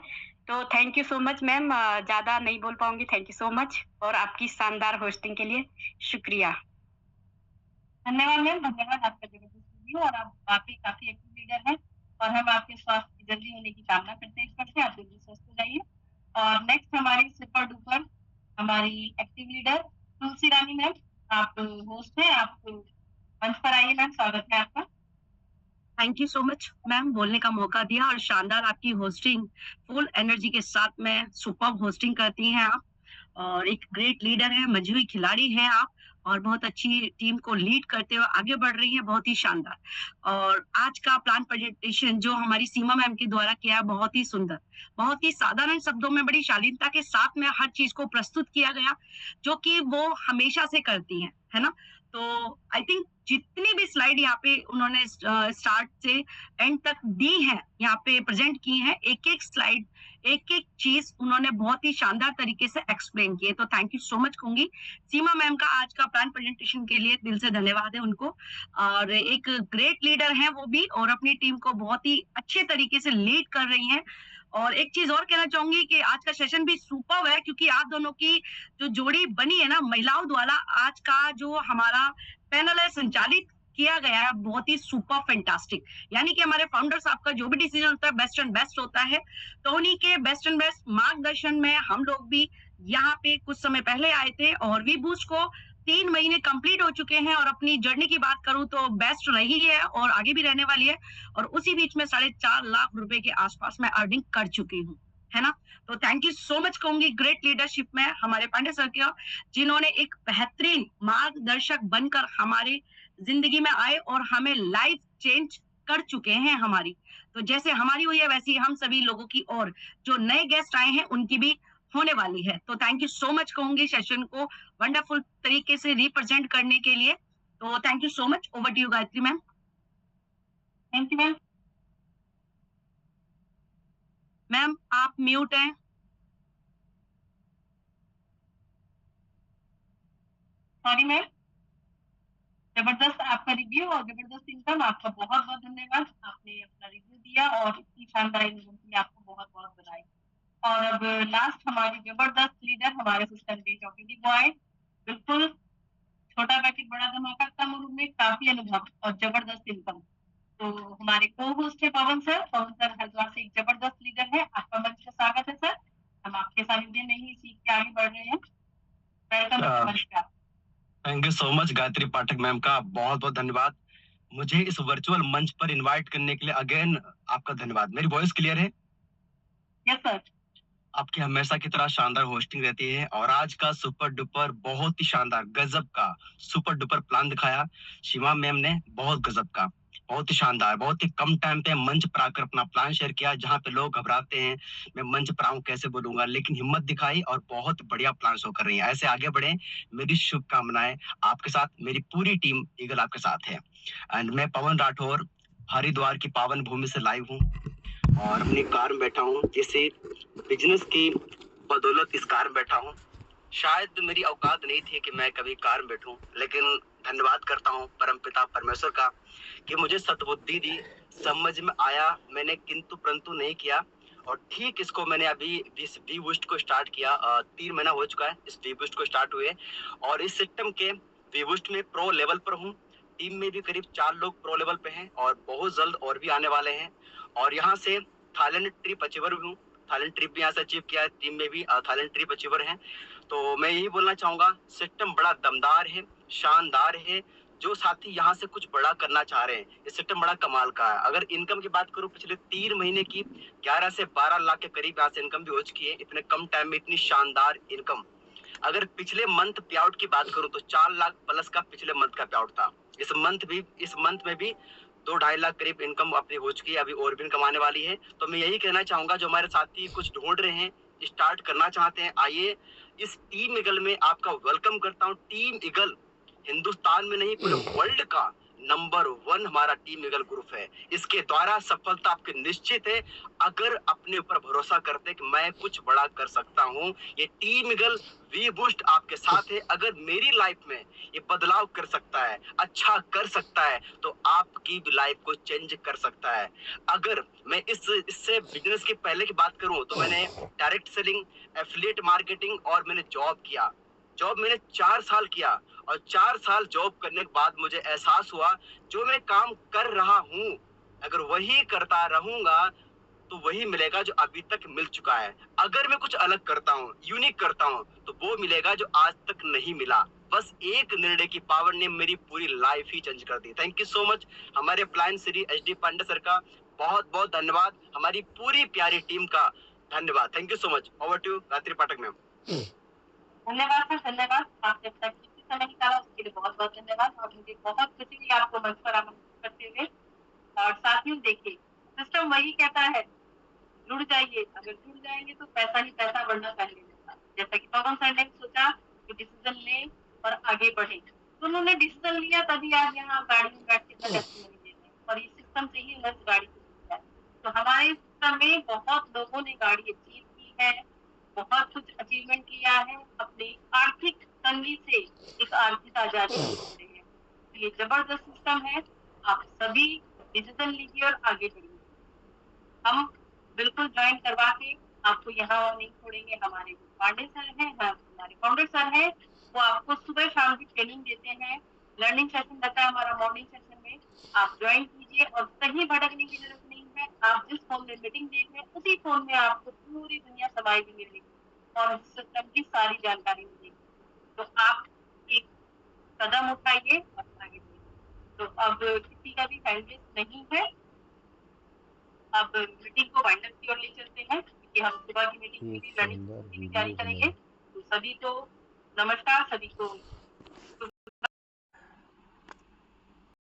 तो thank you so much ma'am, ज़्यादा नहीं बोल पाऊंगी। थैंक यू सो मच और आपकी शानदार होस्टिंग के लिए शुक्रिया। धन्यवाद मैम, धन्यवाद। आपका जबरदस्त रिव्यू और आप वाकई काफी एक्टिव लीडर हैं और हम आपके स्वास्थ्य की जल्दी होने की कामना करते हैं। ईश्वर से आप जल्दी स्वस्थ हो जाइए। और नेक्स्ट हमारी सुपर डुपर हमारी एक्टिव लीडर तुलसी रानी मैम, आप होस्ट हैं, आप मंच पर आइए मैम, स्वागत है आपका। Thank you so much ma'am, बोलने का मौका दिया और शानदार आपकी होस्टिंग, फुल एनर्जी के साथ में सुपर होस्टिंग करती हैं आप और एक ग्रेट लीडर है, मजबूत खिलाड़ी हैं आप और बहुत अच्छी टीम को लीड करते हुए आगे बढ़ रही हैं, बहुत ही शानदार। और आज का प्लान प्रेजेंटेशन जो हमारी सीमा मैम के द्वारा किया है बहुत ही सुंदर, बहुत ही साधारण शब्दों में बड़ी शालीनता के साथ में हर चीज को प्रस्तुत किया गया, जो कि वो हमेशा से करती हैं, है ना। तो आई थिंक जितनी भी स्लाइड यहाँ पे उन्होंने स्टार्ट से एंड तक दी है, यहाँ पे प्रेजेंट की है, एक एक स्लाइड एक एक चीज उन्होंने बहुत ही शानदार तरीके से एक्सप्लेन किए। तो थैंक यू सो मच कहूंगी सीमा मैम का आज का प्लान प्रेजेंटेशन के लिए, दिल से धन्यवाद है उनको। और एक ग्रेट लीडर हैं वो भी और अपनी टीम को बहुत ही अच्छे तरीके से लीड कर रही हैं। और एक चीज और कहना चाहूंगी कि आज का सेशन भी सुपर्ब है, क्योंकि आप दोनों की जो जोड़ी बनी है ना महिलाओं द्वारा, आज का जो हमारा पैनल है संचालित किया गया है बहुत ही सुपर फैंटास्टिक। यानी कि हमारे फाउंडर साहब का जो भी डिसीजन होता है बेस्ट एंड बेस्ट होता है, तो उन्हीं के बेस्ट एंड बेस्ट मार्गदर्शन में हम लोग भी यहाँ पे कुछ समय पहले आए थे और वी बूस्ट को 3 महीने कंप्लीट हो चुके हैं और अपनी जर्नी की बात करूं तो बेस्ट रही है और आगे भी रहने वाली है और उसी बीच में 4.5 लाख रुपए के आसपास मैं अर्निंग कर चुकी हूँ, है ना। तो थैंक यू सो मच कहूंगी ग्रेट लीडरशिप में हमारे पांडे सर का, जिन्होंने एक बेहतरीन मार्गदर्शक बनकर हमारे जिंदगी में आए और हमें लाइफ चेंज कर चुके हैं हमारी। तो जैसे हमारी हुई है वैसी हम सभी लोगों की और जो नए गेस्ट आए हैं उनकी भी होने वाली है। तो थैंक यू सो मच कहूंगी सेशन को वंडरफुल तरीके से रिप्रेजेंट करने के लिए। तो thank you so much. Over to you Gayatri ma'am. Thank you ma'am. Ma'am आप म्यूट हैं। Sorry ma'am. जबरदस्त आपका रिव्यू और जबरदस्त इनकम, आपका बहुत बहुत धन्यवाद। आपने अपना रिव्यू दिया और इतनी शानदार इनकम के लिए आपको बहुत बहुत बधाई। और अब लास्ट हमारी जबरदस्त लीडर हमारे सिस्टम के चौकीदी बॉय, बिल्कुल छोटा पैकेट बड़ा धमाका, कम उम्र में काफी अनुभव और जबरदस्त इनकम। तो हमारे को होस्ट है पवन सर। पवन सर हरिद्वार से एक जबरदस्त लीडर है, आपका मंच का स्वागत है सर। हम आपके सानिध्य में ही सीख के आगे बढ़ रहे हैं। वेलकम, नमस्कार। Thank you so much Gayatri Pathak ma'am का बहुत बहुत धन्यवाद। मुझे इस वर्चुअल मंच पर इनवाइट करने के लिए अगेन आपका धन्यवाद। मेरी वॉइस क्लियर है? Yes sir. आपकी हमेशा की तरह शानदार होस्टिंग रहती है और आज का सुपर डुपर बहुत ही शानदार गजब का सुपर डुपर प्लान दिखाया शिवा मैम ने। बहुत गजब का, बहुत ही शानदार, बहुत ही कम टाइम पे मंच पर आकर अपना प्लान शेयर किया। जहां पे लोग घबराते हैं मैं मंच पर आऊं कैसे बोलूंगा, लेकिन हिम्मत दिखाई और बहुत बढ़िया प्लान शो कर रही है। ऐसे आगे बढ़े, मेरी शुभकामनाएं आपके साथ। मेरी पूरी टीम ईगल आपके साथ है। एंड मैं पवन राठौर हरिद्वार की पावन भूमि से लाइव हूँ और अपनी कार में बैठा हूँ। किसी बिजनेस की बदौलत इस कार में बैठा हूँ। शायद मेरी औकात नहीं थी कि मैं कभी कार में बैठूं, लेकिन धन्यवाद करता हूँ परमपिता परमेश्वर का कि मुझे सद्बुद्धि दी। समझ में आया, मैंने किंतु परंतु नहीं किया और ठीक इसको मैंने अभी इस वी बूस्ट को स्टार्ट किया। 3 महीना हो चुका है इस वी बूस्ट को स्टार्ट हुए और इस सिस्टम के वी बूस्ट में प्रो लेवल पर हूँ। टीम में भी करीब 4 लोग प्रो लेवल पे हैं और बहुत जल्द और भी आने वाले हैं। और यहाँ से थाईलैंड ट्रिप अचीवर भी हूँ। थाईलैंड ट्रिप भी यहाँ से अचीव किया है। टीम में भी थाईलैंड ट्रिप अचीवर है। तो मैं यही बोलना चाहूंगा, सिस्टम बड़ा दमदार है, शानदार है। जो साथी यहाँ से कुछ बड़ा करना चाह रहे हैं, ये सिस्टम बड़ा कमाल का है। अगर इनकम की बात करूँ, पिछले 3 महीने की 11 से 12 लाख के करीब यहाँ से इनकम भी हो चुकी है। इतने कम टाइम में इतनी शानदार इनकम। अगर पिछले मंथ पे आउट की बात करूँ तो 4 लाख प्लस का पिछले मंथ का पे आउट था। इस मंथ में भी 2-2.5 लाख करीब इनकम अपनी हो चुकी है। अभी और भी इनकम आने वाली है। तो मैं यही कहना चाहूंगा, जो हमारे साथी कुछ ढूंढ रहे हैं, स्टार्ट करना चाहते हैं, आइए इस टीम ईगल में आपका वेलकम करता हूँ। टीम ईगल हिंदुस्तान में नहीं पूरे वर्ल्ड का नंबर 1 हमारा टीम ईगल ग्रुप है। इसके द्वारा सफलता आपकी निश्चित है अगर अपने ऊपर भरोसा करते हैं कि मैं कुछ बड़ा कर सकता हूँ। ये टीम ईगल वी बूस्ट आपके साथ है। अगर मेरी लाइफ में ये बदलाव कर सकता है, अच्छा कर सकता है, तो आपकी भी लाइफ को चेंज कर सकता है। अगर मैं इससे बिजनेस के पहले की बात करूं तो मैंने डायरेक्ट सेलिंग, एफिलिएट मार्केटिंग और मैंने जॉब किया। जॉब मैंने 4 साल किया और 4 साल जॉब करने के बाद मुझे एहसास हुआ जो मैं काम कर रहा हूँ अगर वही करता रहूंगा तो वही मिलेगा जो अभी तक मिल चुका है। अगर मैं कुछ अलग करता हूँ, यूनिक करता हूँ, तो वो मिलेगा जो आज तक नहीं मिला। बस एक निर्णय की पावर ने मेरी पूरी लाइफ ही चेंज कर दी। थैंक यू सो मच हमारे plan Shri HD Pande sir का बहुत बहुत धन्यवाद। हमारी पूरी प्यारी टीम का धन्यवाद। Thank you so much. Over to Gayatri Pathak ma'am. धन्यवाद सर, धन्यवाद। आपने अपना कीमती समय निकाला उसके लिए बहुत बहुत धन्यवाद। और मुझे बहुत खुशी हुई आपको मंच पर आमंत्रित करते हुए। और साथियों देखिए, सिस्टम वही कहता है, जुड़ जाइए। अगर जुड़ जाएंगे तो पैसा ही पैसा बढ़ना पहले मिलता। जैसा कि पवन सर ने सोचा कि डिसीजन ले और आगे बढ़े, तो उन्होंने डिसीजन लिया, तभी आज यहाँ गाड़ी में बैठ के टेस्टिमनी दे रहे हैं। और इस सिस्टम से ही उन्हें गाड़ी मिलता है। तो हमारे सिस्टम में बहुत लोगों ने गाड़ी अचीव की है, बहुत कुछ अचीवमेंट किया है, अपनी आर्थिक तंगी से एक आर्थिक आजादी मिलते हैं। तो ये जबरदस्त सिस्टम है। आप सभी डिसीजन लीजिए और आगे बढ़िए। हम बिल्कुल ज्वाइन करवा के आपको यहाँ नहीं छोड़ेंगे। हमारे जो पांडे सर हैं, हमारे फाउंडर सर हैं, वो आपको सुबह शाम की ट्रेनिंग देते हैं। लर्निंग सेशन रहता है हमारा मॉर्निंग सेशन में। आप ज्वाइन कीजिए और कहीं भटकने की जरूरत नहीं है। आप जिस फोन में मीटिंग देख रहे हैं उसी फोन में आपको पूरी दुनिया समाई भी मिलेगी और सिस्टम की सारी जानकारी मिलेगी। तो आप एक कदम उठाइए और आगे बढ़िए। तो अब किसी का भी हैंड रेस नहीं है। अब मीटिंग को वाइंड अप की ओर ले चलते हैं क्योंकि हम सुबह की मीटिंग की भी लर्निंग की भी तैयारी करेंगे। तो सभी को नमस्कार, सभी को